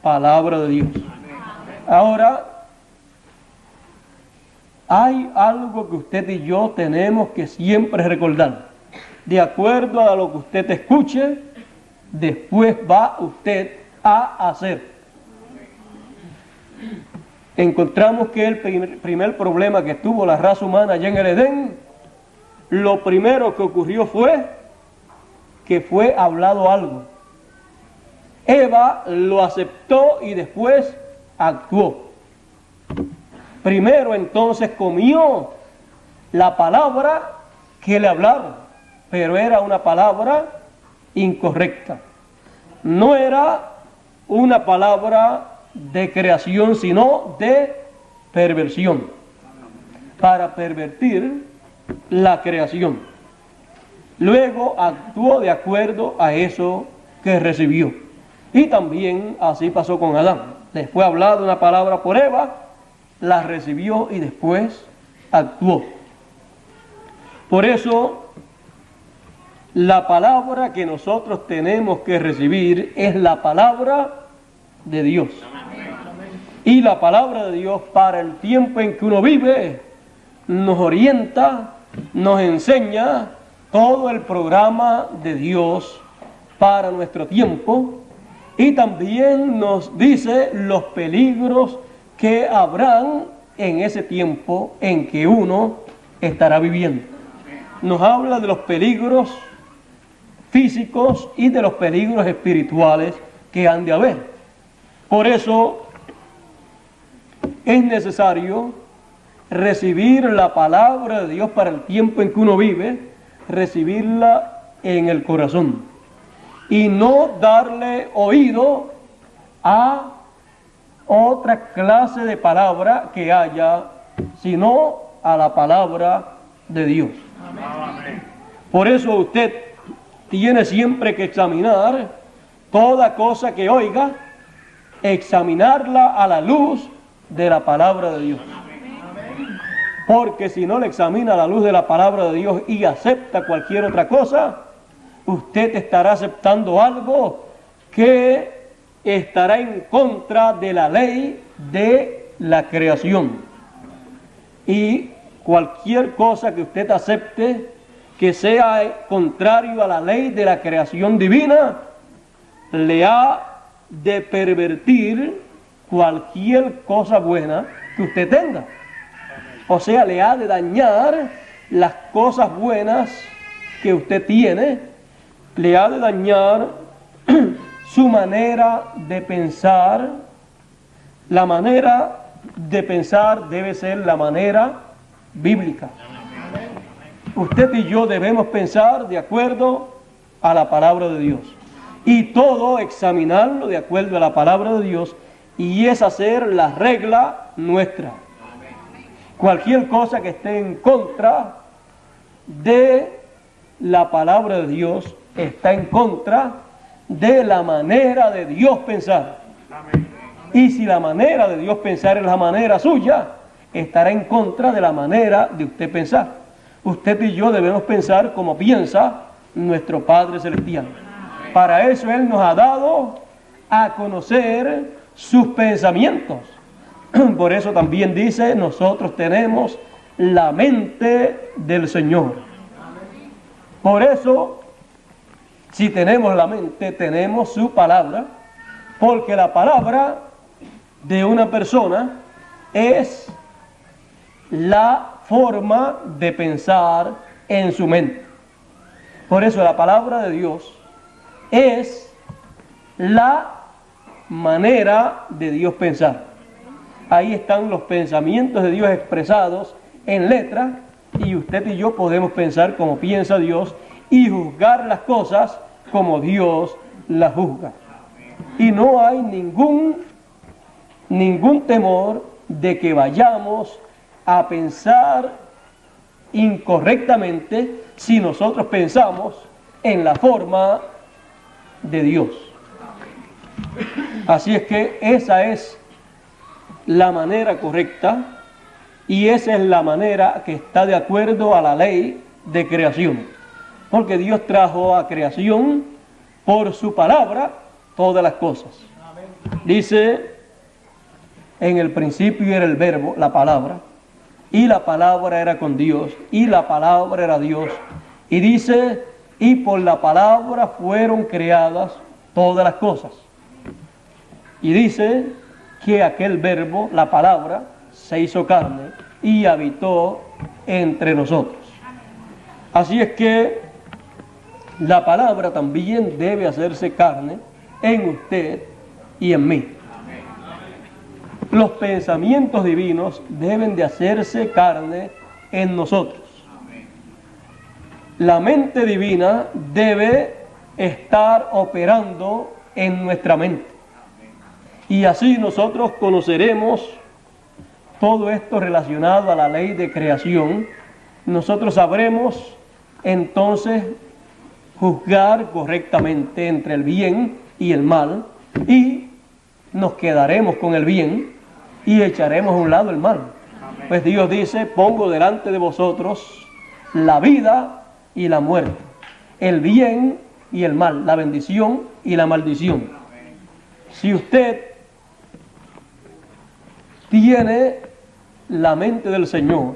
palabra de Dios. Ahora, hay algo que usted y yo tenemos que siempre recordar. De acuerdo a lo que usted escuche, después va usted a hacer. Encontramos que el primer problema que tuvo la raza humana allá en el Edén, lo primero que ocurrió fue que fue hablado algo. Eva lo aceptó y después actuó. Primero entonces comió la palabra que le hablaron, pero era una palabra incorrecta. No era una palabra de creación, sino de perversión, para pervertir la creación. Luego actuó de acuerdo a eso que recibió. Y también así pasó con Adán. Le fue hablada una palabra por Eva, la recibió y después actuó. Por eso, la palabra que nosotros tenemos que recibir es la palabra de Dios. Y la palabra de Dios para el tiempo en que uno vive nos orienta, nos enseña todo el programa de Dios para nuestro tiempo y también nos dice los peligros que habrán en ese tiempo en que uno estará viviendo. Nos habla de los peligros físicos y de los peligros espirituales que han de haber. Por eso es necesario recibir la palabra de Dios para el tiempo en que uno vive, recibirla en el corazón y no darle oído a otra clase de palabra que haya, sino a la palabra de Dios. Amén. Por eso usted tiene siempre que examinar toda cosa que oiga, examinarla a la luz de la palabra de Dios. Porque si no le examina a la luz de la palabra de Dios y acepta cualquier otra cosa, usted estará aceptando algo que estará en contra de la ley de la creación. Y cualquier cosa que usted acepte que sea contrario a la ley de la creación divina, le ha de pervertir cualquier cosa buena que usted tenga. O sea, le ha de dañar las cosas buenas que usted tiene, le ha de dañar su manera de pensar. La manera de pensar debe ser la manera bíblica. Usted y yo debemos pensar de acuerdo a la palabra de Dios. Y todo examinarlo de acuerdo a la palabra de Dios, y es hacer la regla nuestra. Cualquier cosa que esté en contra de la palabra de Dios está en contra de la manera de Dios pensar. Y si la manera de Dios pensar es la manera suya, estará en contra de la manera de usted pensar. Usted y yo debemos pensar como piensa nuestro Padre Celestial. Para eso Él nos ha dado a conocer sus pensamientos. Por eso también dice, nosotros tenemos la mente del Señor. Por eso, si tenemos la mente, tenemos su palabra, porque la palabra de una persona es la forma de pensar en su mente. Por eso la palabra de Dios es la manera de Dios pensar. Ahí están los pensamientos de Dios expresados en letra, y usted y yo podemos pensar como piensa Dios y juzgar las cosas como Dios las juzga. Y no hay ningún temor de que vayamos a pensar incorrectamente si nosotros pensamos en la forma de Dios. Así es que esa es la manera correcta, y esa es la manera que está de acuerdo a la ley de creación. Porque Dios trajo a creación por su palabra todas las cosas. Dice, en el principio era el verbo, la palabra, y la palabra era con Dios, y la palabra era Dios. Y dice, y por la palabra fueron creadas todas las cosas. Y dice que aquel verbo, la palabra, se hizo carne y habitó entre nosotros. Así es que la palabra también debe hacerse carne en usted y en mí. Los pensamientos divinos deben de hacerse carne en nosotros. La mente divina debe estar operando en nuestra mente. Y así nosotros conoceremos todo esto relacionado a la ley de creación. Nosotros sabremos entonces juzgar correctamente entre el bien y el mal, y nos quedaremos con el bien y echaremos a un lado el mal. Pues Dios dice, pongo delante de vosotros la vida y la muerte, el bien y el mal, la bendición y la maldición. Si usted tiene la mente del Señor,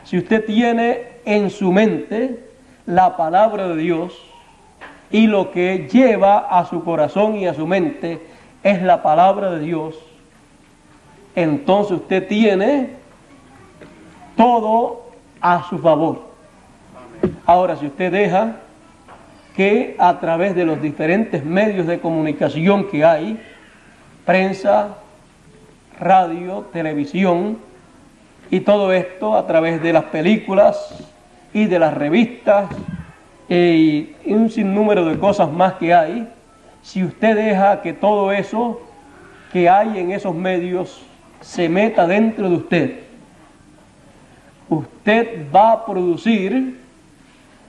si usted tiene en su mente la palabra de Dios, y lo que lleva a su corazón y a su mente es la palabra de Dios, entonces usted tiene todo a su favor. Ahora, si usted deja que a través de los diferentes medios de comunicación que hay, prensa, radio, televisión, y todo esto a través de las películas y de las revistas y un sinnúmero de cosas más que hay, si usted deja que todo eso que hay en esos medios se meta dentro de usted, usted va a producir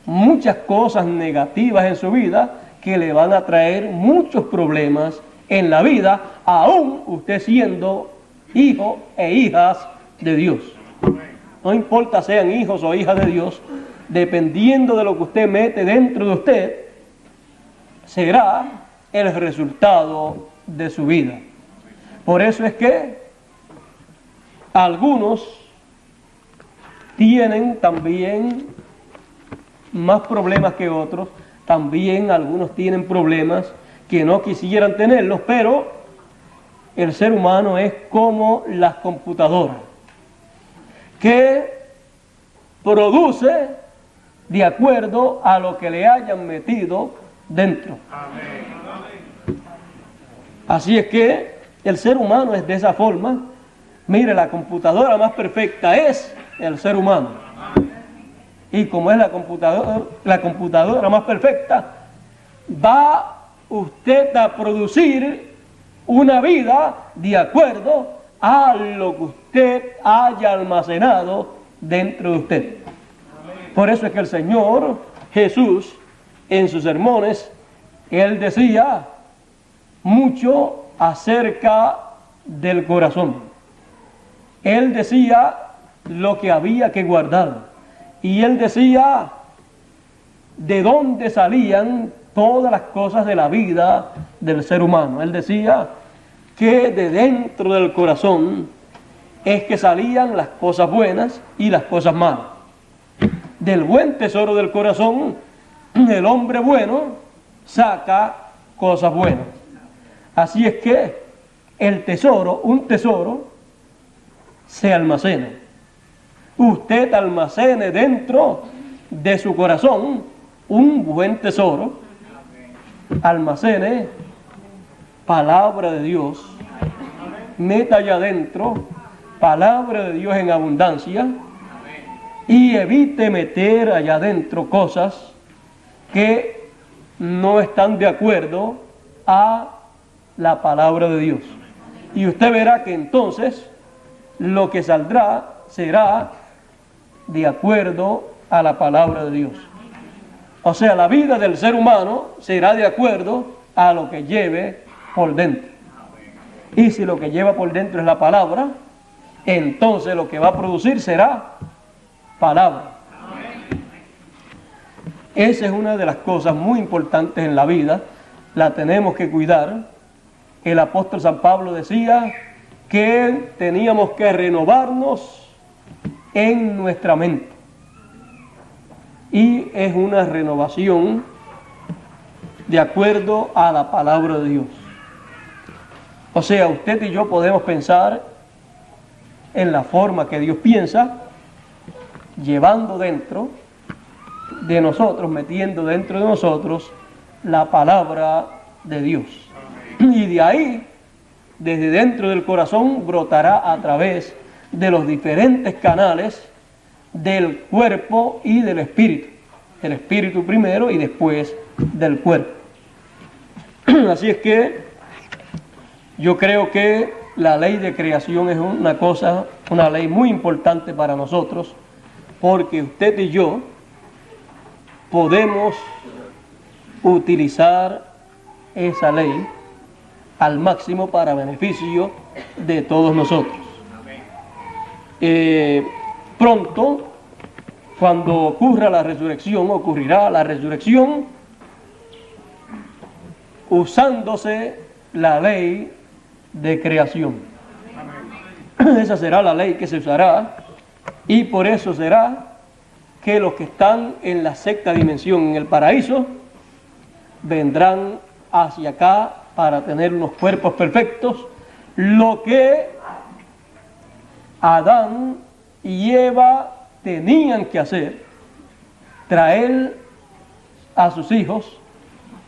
muchas cosas negativas en su vida que le van a traer muchos problemas en la vida, aún usted siendo hijo e hijas de Dios. No importa sean hijos o hijas de Dios, dependiendo de lo que usted mete dentro de usted, será el resultado de su vida. Por eso es que algunos tienen también más problemas que otros, también algunos tienen problemas que no quisieran tenerlos, pero el ser humano es como las computadoras, que produce de acuerdo a lo que le hayan metido dentro. Así es que el ser humano es de esa forma. Mire, la computadora más perfecta es el ser humano. Y como es la computadora más perfecta, va usted a producir una vida de acuerdo a lo que usted haya almacenado dentro de usted. Por eso es que el Señor Jesús, en sus sermones, Él decía mucho acerca del corazón. Él decía lo que había que guardar. Y Él decía de dónde salían todas las cosas de la vida del ser humano. Él decía que de dentro del corazón es que salían las cosas buenas y las cosas malas. Del buen tesoro del corazón, el hombre bueno saca cosas buenas. Así es que el tesoro, un tesoro, se almacena. Usted almacene dentro de su corazón un buen tesoro. Almacene palabra de Dios. Meta allá adentro palabra de Dios en abundancia. Y evite meter allá adentro cosas que no están de acuerdo a la palabra de Dios. Y usted verá que entonces lo que saldrá será de acuerdo a la palabra de Dios. O sea, la vida del ser humano será de acuerdo a lo que lleve por dentro. Y si lo que lleva por dentro es la palabra, entonces lo que va a producir será palabra. Esa es una de las cosas muy importantes en la vida, la tenemos que cuidar. El apóstol San Pablo decía que teníamos que renovarnos en nuestra mente. Y es una renovación de acuerdo a la palabra de Dios. O sea, usted y yo podemos pensar en la forma que Dios piensa, llevando dentro de nosotros, metiendo dentro de nosotros la palabra de Dios. Y de ahí, desde dentro del corazón, brotará a través de los diferentes canales del cuerpo y del espíritu. El espíritu primero y después del cuerpo. Así es que yo creo que la ley de creación es una ley muy importante para nosotros, porque usted y yo podemos utilizar esa ley al máximo para beneficio de todos nosotros. Pronto, cuando ocurrirá la resurrección, usándose la ley de creación. Esa será la ley que se usará, y por eso será que los que están en la sexta dimensión, en el paraíso, vendrán hacia acá para tener unos cuerpos perfectos, lo que Adán y Eva tenían que hacer, traer a sus hijos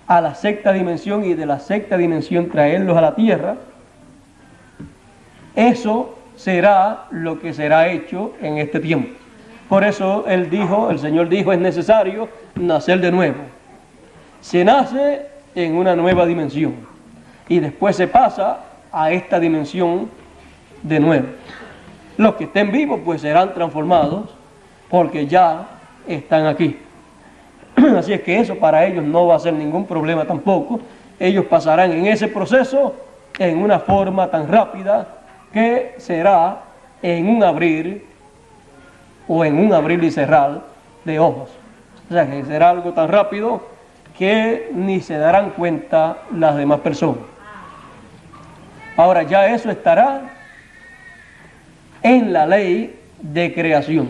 a la sexta dimensión y de la sexta dimensión traerlos a la tierra. Eso será lo que será hecho en este tiempo. Por eso el Señor dijo, es necesario nacer de nuevo. Se nace en una nueva dimensión y después se pasa a esta dimensión de nuevo. Los que estén vivos pues serán transformados porque ya están aquí. Así es que eso para ellos no va a ser ningún problema tampoco. Ellos pasarán en ese proceso en una forma tan rápida que será en un abrir y cerrar de ojos. O sea que será algo tan rápido que ni se darán cuenta las demás personas. Ahora ya eso estará en la ley de creación.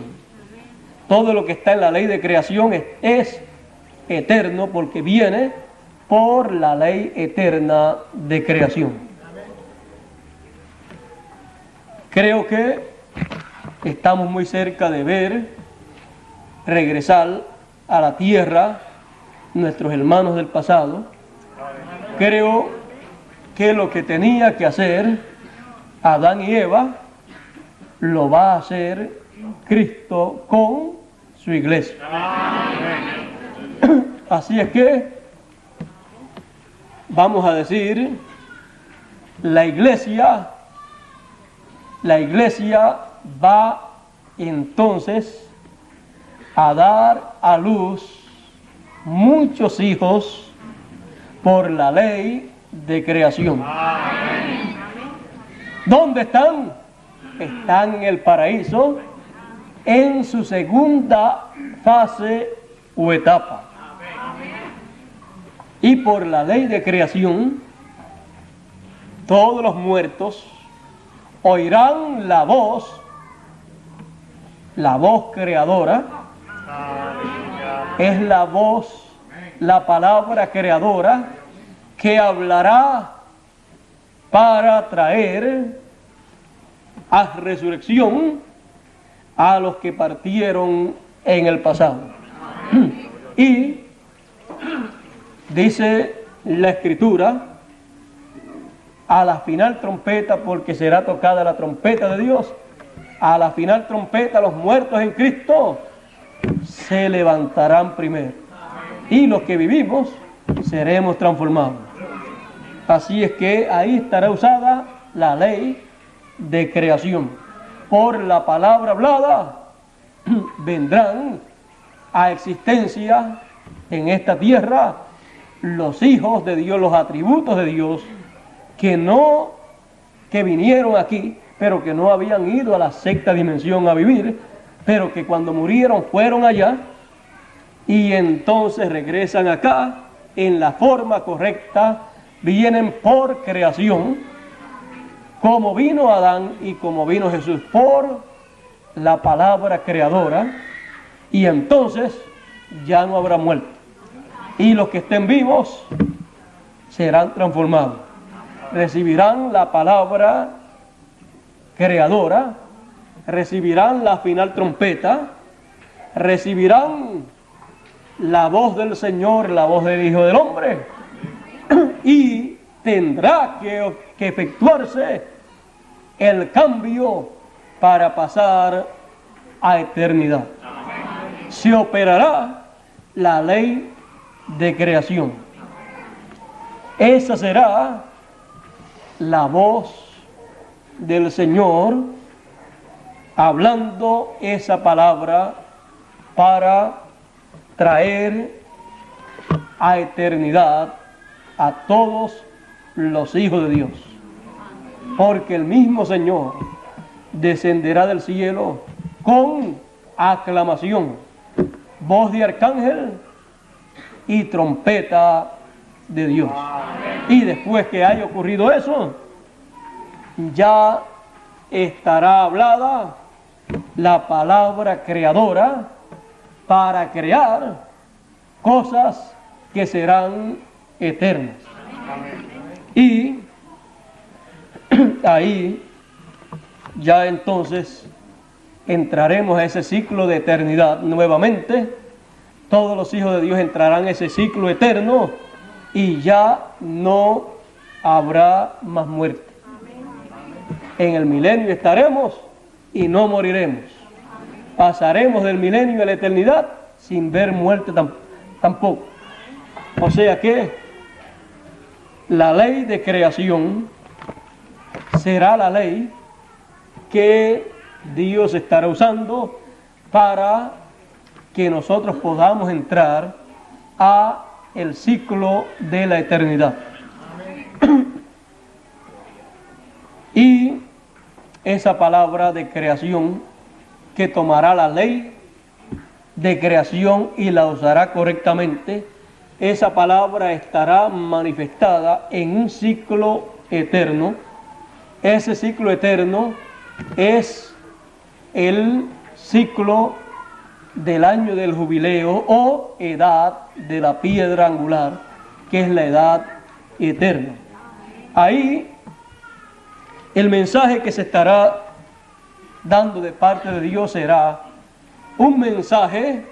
Todo lo que está en la ley de creación es eterno porque viene por la ley eterna de creación. Creo que estamos muy cerca de ver regresar a la tierra nuestros hermanos del pasado. Creo que lo que tenía que hacer Adán y Eva lo va a hacer Cristo con su iglesia. Así es que vamos a decir, la iglesia va entonces a dar a luz muchos hijos por la ley de creación. ¿Dónde están? Están en el paraíso en su segunda fase o etapa. Y por la ley de creación, todos los muertos oirán la voz creadora. Es la voz, la palabra creadora que hablará para traer a resurrección a los que partieron en el pasado. Y dice la Escritura, a la final trompeta, porque será tocada la trompeta de Dios, a la final trompeta los muertos en Cristo se levantarán primero. Y los que vivimos seremos transformados. Así es que ahí estará usada la ley de creación. Por la palabra hablada vendrán a existencia en esta tierra los hijos de Dios, los atributos de Dios, que no que vinieron aquí, pero que no habían ido a la sexta dimensión a vivir, pero que cuando murieron fueron allá y entonces regresan acá en la forma correcta, vienen por creación, como vino Adán y como vino Jesús, por la palabra creadora, y entonces ya no habrá muerte. Y los que estén vivos serán transformados, recibirán la palabra creadora, recibirán la final trompeta, recibirán la voz del Señor, la voz del Hijo del Hombre, y tendrá que efectuarse el cambio para pasar a eternidad. Se operará la ley de creación. Esa será la voz del Señor hablando esa palabra para traer a eternidad a todos los hijos de Dios. Porque el mismo Señor descenderá del cielo con aclamación, voz de arcángel y trompeta de Dios. Y después que haya ocurrido eso, ya estará hablada la palabra creadora para crear cosas que serán eternas. Y ahí ya entonces entraremos a ese ciclo de eternidad nuevamente. Todos los hijos de Dios entrarán en ese ciclo eterno y ya no habrá más muerte. En el milenio estaremos y no moriremos. Pasaremos del milenio a la eternidad sin ver muerte tampoco. O sea que la ley de creación será la ley que Dios estará usando para que nosotros podamos entrar a el ciclo de la eternidad. Y esa palabra de creación que tomará la ley de creación y la usará correctamente, esa palabra estará manifestada en un ciclo eterno. Ese ciclo eterno es el ciclo del año del jubileo o edad de la piedra angular, que es la edad eterna. Ahí el mensaje que se estará dando de parte de Dios será un mensaje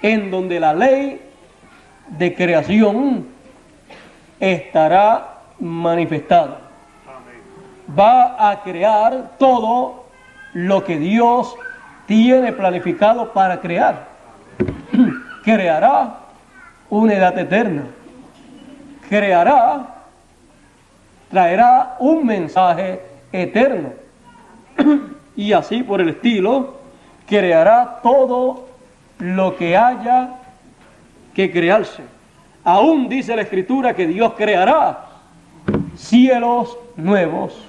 en donde la ley de creación estará manifestada. Va a crear todo lo que Dios tiene planificado para crear. Creará una edad eterna. Traerá un mensaje eterno. Y así por el estilo, creará todo lo que haya que crearse. Aún dice la Escritura que Dios creará cielos nuevos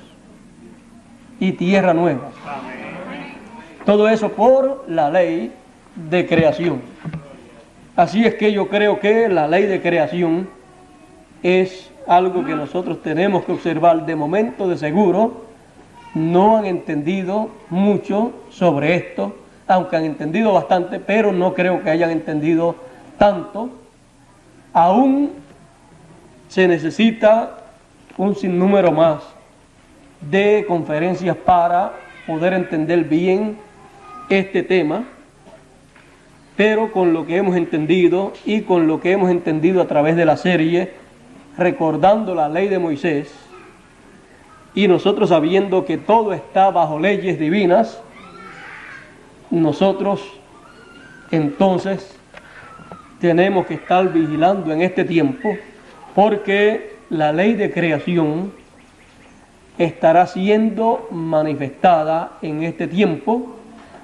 y tierra nueva. Todo eso por la ley de creación. Así es que yo creo que la ley de creación es algo que nosotros tenemos que observar. De momento, de seguro, no han entendido mucho sobre esto, aunque han entendido bastante, pero no creo que hayan entendido tanto. Aún se necesita un sinnúmero más de conferencias para poder entender bien este tema, pero con lo que hemos entendido y con lo que hemos entendido a través de la serie Recordando la Ley de Moisés, y nosotros sabiendo que todo está bajo leyes divinas, nosotros entonces tenemos que estar vigilando en este tiempo, porque la ley de creación estará siendo manifestada en este tiempo,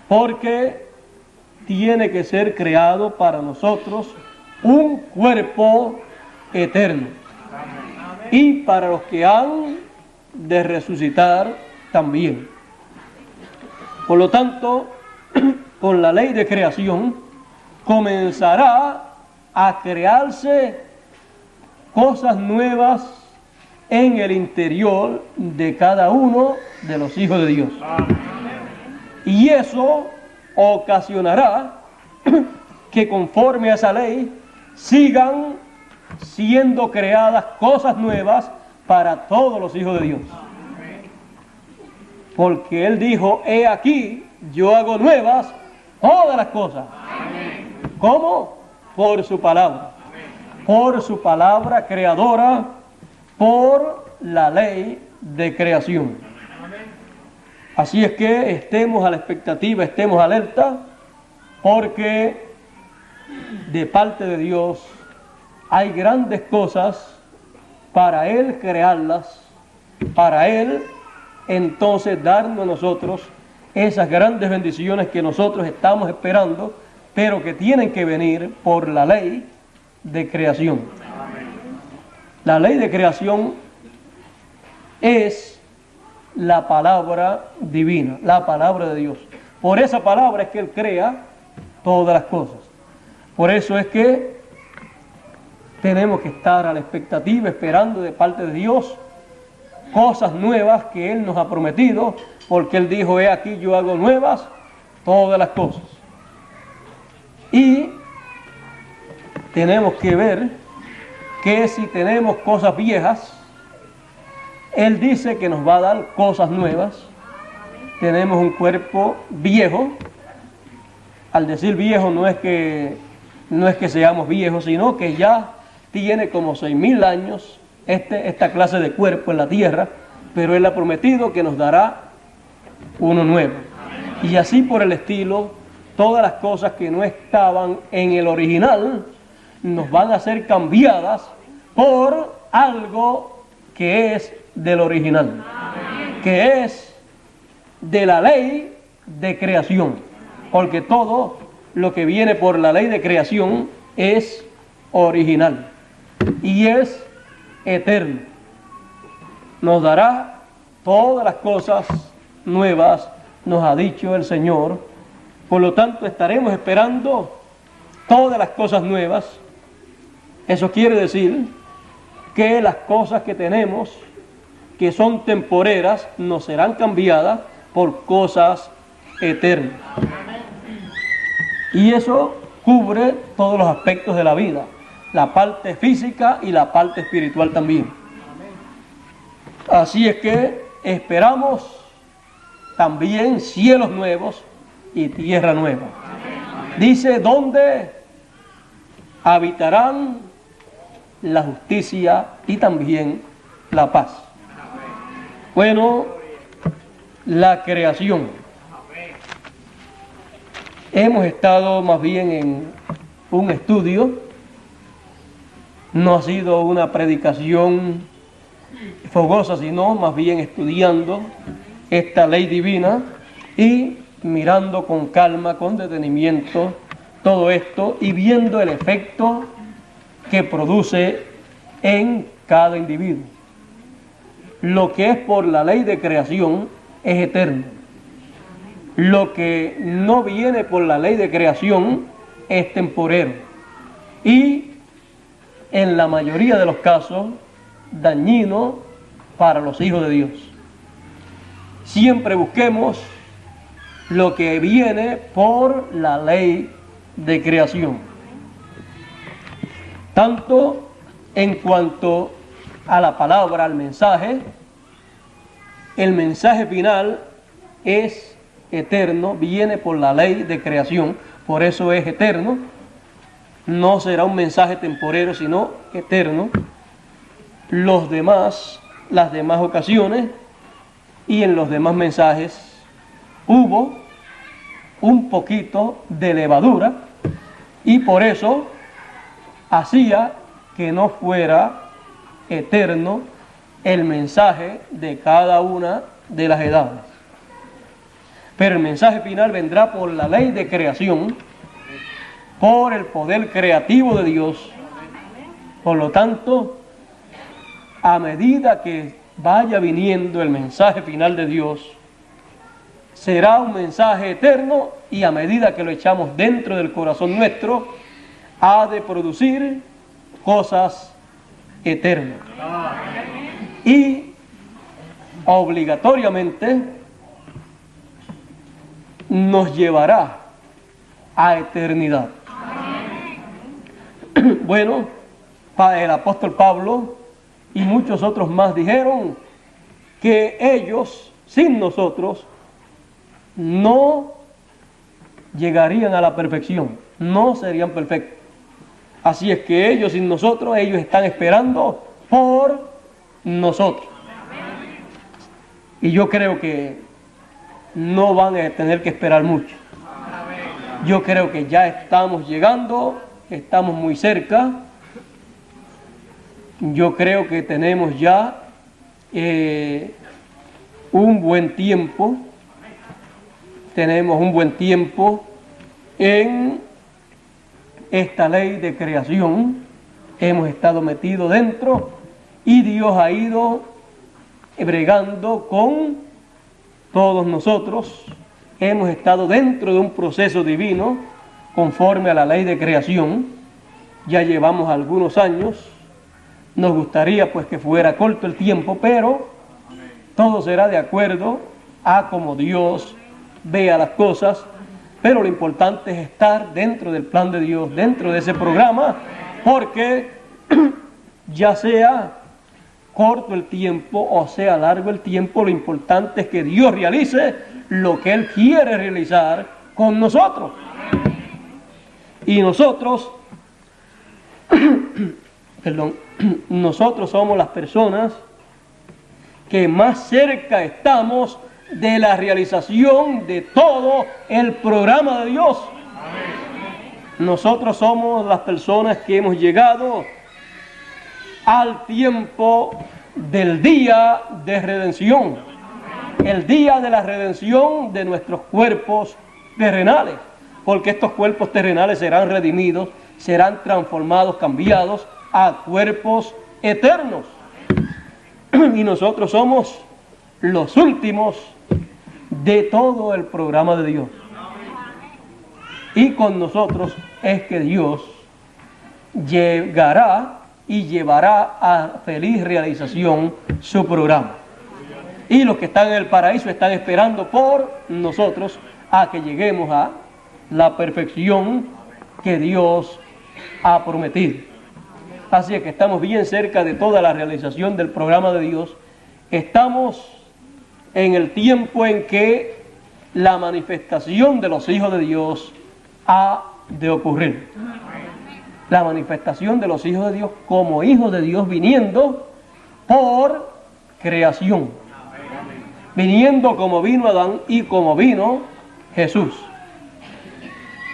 porque tiene que ser creado para nosotros un cuerpo eterno. Y para los que han de resucitar también. Por lo tanto, con la ley de creación comenzará a crearse cosas nuevas en el interior de cada uno de los hijos de Dios. Y eso ocasionará que conforme a esa ley sigan siendo creadas cosas nuevas para todos los hijos de Dios. Porque Él dijo, he aquí, yo hago nuevas todas las cosas. ¿Cómo? Por su palabra. Por su palabra creadora, por la ley de creación. Así es que estemos a la expectativa, estemos alerta, porque de parte de Dios hay grandes cosas para Él crearlas, para Él entonces darnos a nosotros esas grandes bendiciones que nosotros estamos esperando, pero que tienen que venir por la ley de creación. La ley de creación es la palabra divina, la palabra de Dios. Por esa palabra es que Él crea todas las cosas. Por eso es que tenemos que estar a la expectativa, esperando de parte de Dios cosas nuevas que Él nos ha prometido, porque Él dijo, he aquí yo hago nuevas todas las cosas. Y tenemos que ver que si tenemos cosas viejas, Él dice que nos va a dar cosas nuevas. Tenemos un cuerpo viejo. Al decir viejo no es que seamos viejos, sino que ya tiene como 6,000 años esta clase de cuerpo en la tierra, pero Él ha prometido que nos dará uno nuevo. Y así por el estilo, todas las cosas que no estaban en el original nos van a ser cambiadas por algo que es del original, que es de la ley de creación, porque todo lo que viene por la ley de creación es original y es eterno. Nos dará todas las cosas nuevas, nos ha dicho el Señor. Por lo tanto, estaremos esperando todas las cosas nuevas. Eso quiere decir que las cosas que tenemos, que son temporeras, no serán cambiadas por cosas eternas. Y eso cubre todos los aspectos de la vida, la parte física y la parte espiritual también. Así es que esperamos también cielos nuevos y tierra nueva. Dice, donde habitarán la justicia y también la paz. Bueno, la creación. Hemos estado más bien en un estudio, no ha sido una predicación fogosa, sino más bien estudiando esta ley divina y mirando con calma, con detenimiento todo esto y viendo el efecto que produce en cada individuo. Lo que es por la ley de creación es eterno. Lo que no viene por la ley de creación es temporero y en la mayoría de los casos dañino para los hijos de Dios. Siempre busquemos lo que viene por la ley de creación, tanto en cuanto a la palabra, al mensaje. El mensaje final es eterno, viene por la ley de creación, por eso es eterno. No será un mensaje temporero, sino eterno. Las demás ocasiones y en los demás mensajes hubo un poquito de levadura y por eso hacía que no fuera eterno el mensaje de cada una de las edades. Pero el mensaje final vendrá por la ley de creación, por el poder creativo de Dios. Por lo tanto, a medida que vaya viniendo el mensaje final de Dios, será un mensaje eterno y a medida que lo echamos dentro del corazón nuestro, ha de producir cosas eternas. Y obligatoriamente nos llevará a eternidad. Bueno, el apóstol Pablo y muchos otros más dijeron que ellos, sin nosotros, no llegarían a la perfección, no serían perfectos. Así es que ellos, sin nosotros, ellos están esperando por nosotros. Y yo creo que no van a tener que esperar mucho. Yo creo que ya estamos llegando, estamos muy cerca. Yo creo que tenemos ya un buen tiempo. Tenemos un buen tiempo en esta ley de creación. Hemos estado metidos dentro y Dios ha ido bregando con todos nosotros. Hemos estado dentro de un proceso divino conforme a la ley de creación. Ya llevamos algunos años. Nos gustaría pues que fuera corto el tiempo, pero todo será de acuerdo a como Dios vea las cosas. Pero lo importante es estar dentro del plan de Dios, dentro de ese programa, porque ya sea corto el tiempo o sea largo el tiempo, lo importante es que Dios realice lo que Él quiere realizar con nosotros. Y nosotros, nosotros somos las personas que más cerca estamos de la realización de todo el programa de Dios. Nosotros somos las personas que hemos llegado al tiempo del día de redención, el día de la redención de nuestros cuerpos terrenales, porque estos cuerpos terrenales serán redimidos, serán transformados, cambiados a cuerpos eternos. Y nosotros somos los últimos de todo el programa de Dios. Y con nosotros es que Dios llegará y llevará a feliz realización su programa. Y los que están en el paraíso están esperando por nosotros a que lleguemos a la perfección que Dios ha prometido. Así es que estamos bien cerca de toda la realización del programa de Dios. Estamos en el tiempo en que la manifestación de los hijos de Dios ha de ocurrir. La manifestación de los hijos de Dios como hijos de Dios viniendo por creación. Viniendo como vino Adán y como vino Jesús.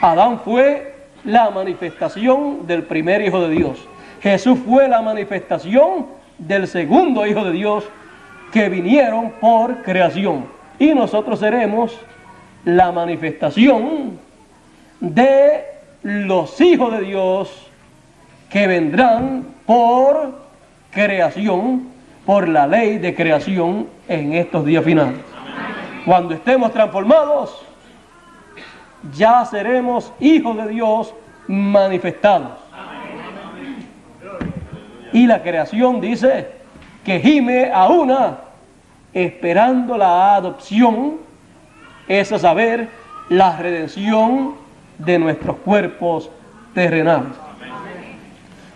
Adán fue la manifestación del primer hijo de Dios. Jesús fue la manifestación del segundo hijo de Dios que vinieron por creación. Y nosotros seremos la manifestación de los hijos de Dios que vendrán por creación, por la ley de creación en estos días finales. Cuando estemos transformados, ya seremos hijos de Dios manifestados. Y la creación dice que gime a una esperando la adopción, es a saber, la redención de nuestros cuerpos terrenales.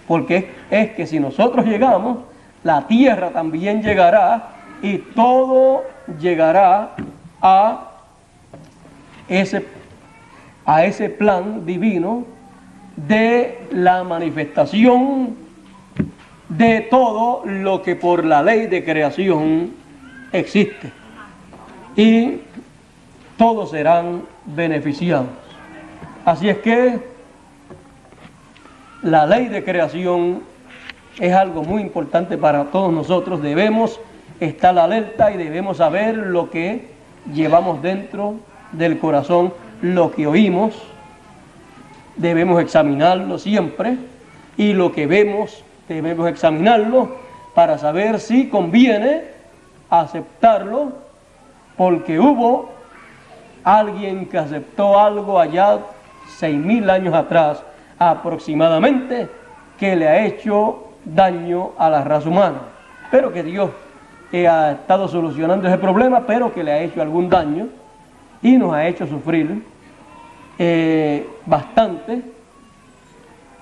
Porque es que si nosotros llegamos, la tierra también llegará y todo llegará a ese plan divino de la manifestación de todo lo que por la ley de creación existe. Y todos serán beneficiados. Así es que la ley de creación es algo muy importante para todos nosotros. Debemos estar alerta y debemos saber lo que llevamos dentro del corazón, lo que oímos. Debemos examinarlo siempre y lo que vemos debemos examinarlo para saber si conviene aceptarlo, porque hubo alguien que aceptó algo allá 6.000 años atrás aproximadamente, que le ha hecho daño a la raza humana, pero que Dios ha estado solucionando ese problema, pero que le ha hecho algún daño y nos ha hecho sufrir bastante.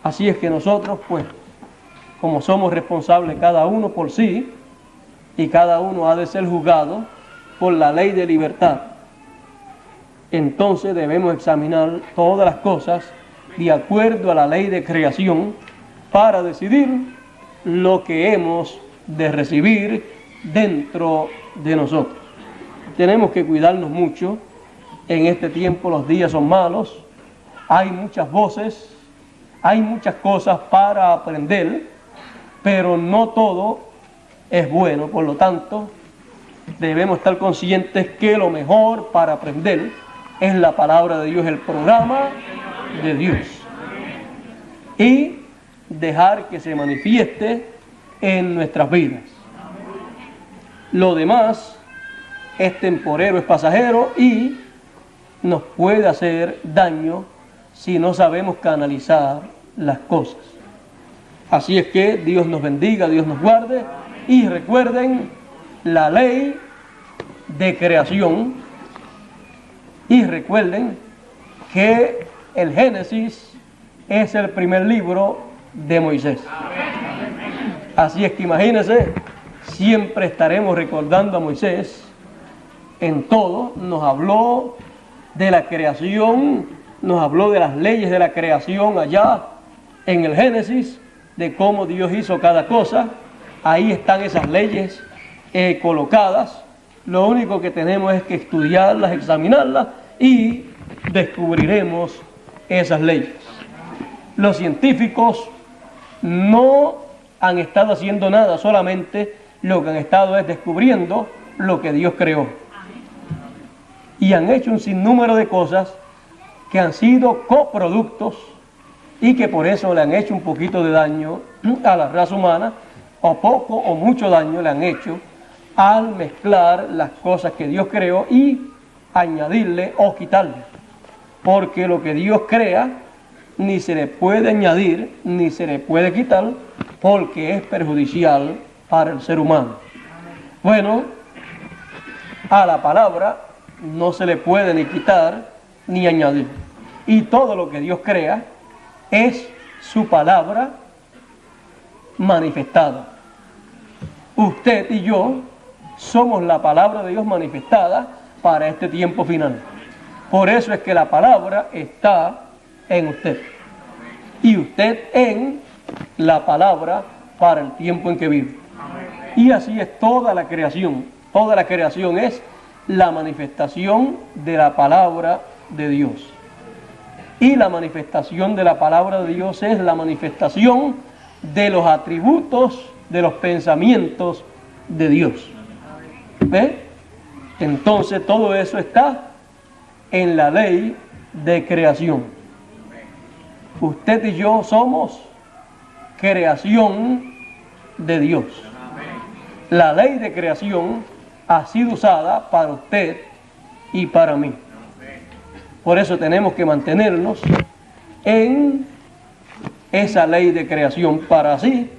Así es que nosotros, pues, como somos responsables cada uno por sí, y cada uno ha de ser juzgado por la ley de libertad, entonces debemos examinar todas las cosas de acuerdo a la ley de creación para decidir lo que hemos de recibir dentro de nosotros. Tenemos que cuidarnos mucho. En este tiempo los días son malos, hay muchas voces, hay muchas cosas para aprender, pero no todo es bueno. Por lo tanto, debemos estar conscientes que lo mejor para aprender es la palabra de Dios, el programa de Dios, y dejar que se manifieste en nuestras vidas. Lo demás es temporero, es pasajero y nos puede hacer daño si no sabemos canalizar las cosas. Así es que Dios nos bendiga, Dios nos guarde, y recuerden la ley de creación, y recuerden que el Génesis es el primer libro de Moisés. Así es que imagínense, siempre estaremos recordando a Moisés en todo. Nos habló de la creación, nos habló de las leyes de la creación allá en el Génesis, de cómo Dios hizo cada cosa. Ahí están esas leyes colocadas. Lo único que tenemos es que estudiarlas, examinarlas, y descubriremos esas leyes. Los científicos no han estado haciendo nada, solamente lo que han estado es descubriendo lo que Dios creó. Y han hecho un sinnúmero de cosas que han sido coproductos y que por eso le han hecho un poquito de daño a la raza humana, o poco o mucho daño le han hecho al mezclar las cosas que Dios creó y añadirle o quitarle. Porque lo que Dios crea ni se le puede añadir ni se le puede quitar, porque es perjudicial para el ser humano. Bueno, a la palabra no se le puede ni quitar ni añadir. Y todo lo que Dios crea es su palabra manifestada. Usted y yo somos la palabra de Dios manifestada para este tiempo final. Por eso es que la palabra está en usted, y usted en la palabra para el tiempo en que vive. Y así es toda la creación. Toda la creación es la manifestación de la palabra de Dios. Y la manifestación de la palabra de Dios es la manifestación de los atributos, de los pensamientos de Dios. ¿Ve? Entonces todo eso está en la ley de creación. Usted y yo somos creación de Dios. La ley de creación ha sido usada para usted y para mí. Por eso tenemos que mantenernos en esa ley de creación, para así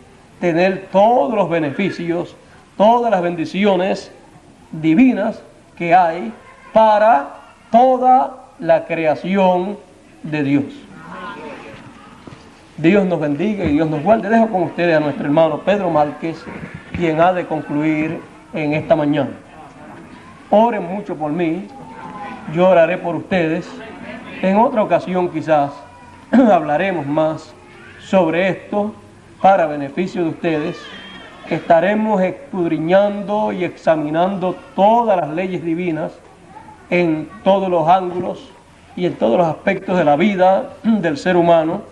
tener todos los beneficios, todas las bendiciones divinas que hay para toda la creación de Dios. Dios nos bendiga y Dios nos guarde. Dejo con ustedes a nuestro hermano Pedro Márquez, quien ha de concluir en esta mañana. Oren mucho por mí, yo oraré por ustedes. En otra ocasión quizás hablaremos más sobre esto para beneficio de ustedes. Estaremos escudriñando y examinando todas las leyes divinas en todos los ángulos y en todos los aspectos de la vida del ser humano,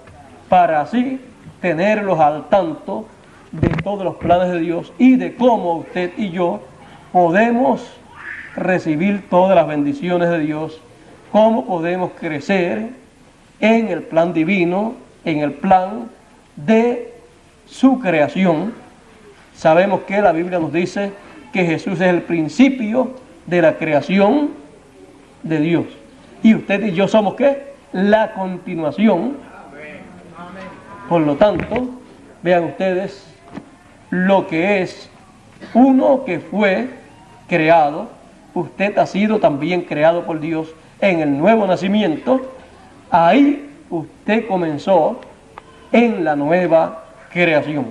para así tenerlos al tanto de todos los planes de Dios y de cómo usted y yo podemos recibir todas las bendiciones de Dios, cómo podemos crecer en el plan divino, en el plan de su creación. Sabemos que la Biblia nos dice que Jesús es el principio de la creación de Dios. Y usted y yo somos, ¿qué? La continuación. Por lo tanto, vean ustedes lo que es uno que fue creado. Usted ha sido también creado por Dios en el nuevo nacimiento. Ahí usted comenzó en la nueva creación.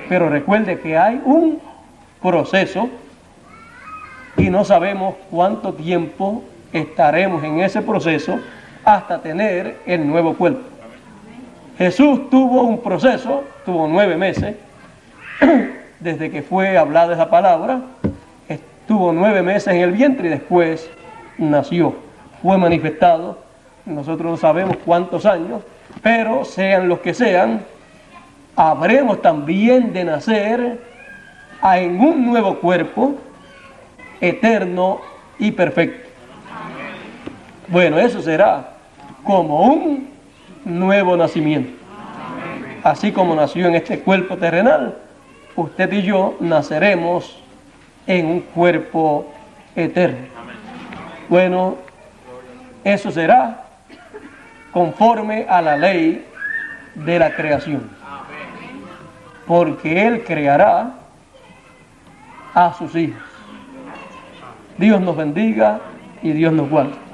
Pero recuerde que hay un proceso y no sabemos cuánto tiempo estaremos en ese proceso hasta tener el nuevo cuerpo. Jesús tuvo un proceso, tuvo 9 meses, desde que fue hablada esa palabra, estuvo 9 meses en el vientre y después nació, fue manifestado. Nosotros no sabemos cuántos años, pero sean los que sean, habremos también de nacer en un nuevo cuerpo eterno y perfecto. Bueno, eso será como un nuevo nacimiento. Así como nació en este cuerpo terrenal, usted y yo naceremos en un cuerpo eterno. Bueno, eso será conforme a la ley de la creación. Porque Él creará a sus hijos. Dios nos bendiga y Dios nos guarde.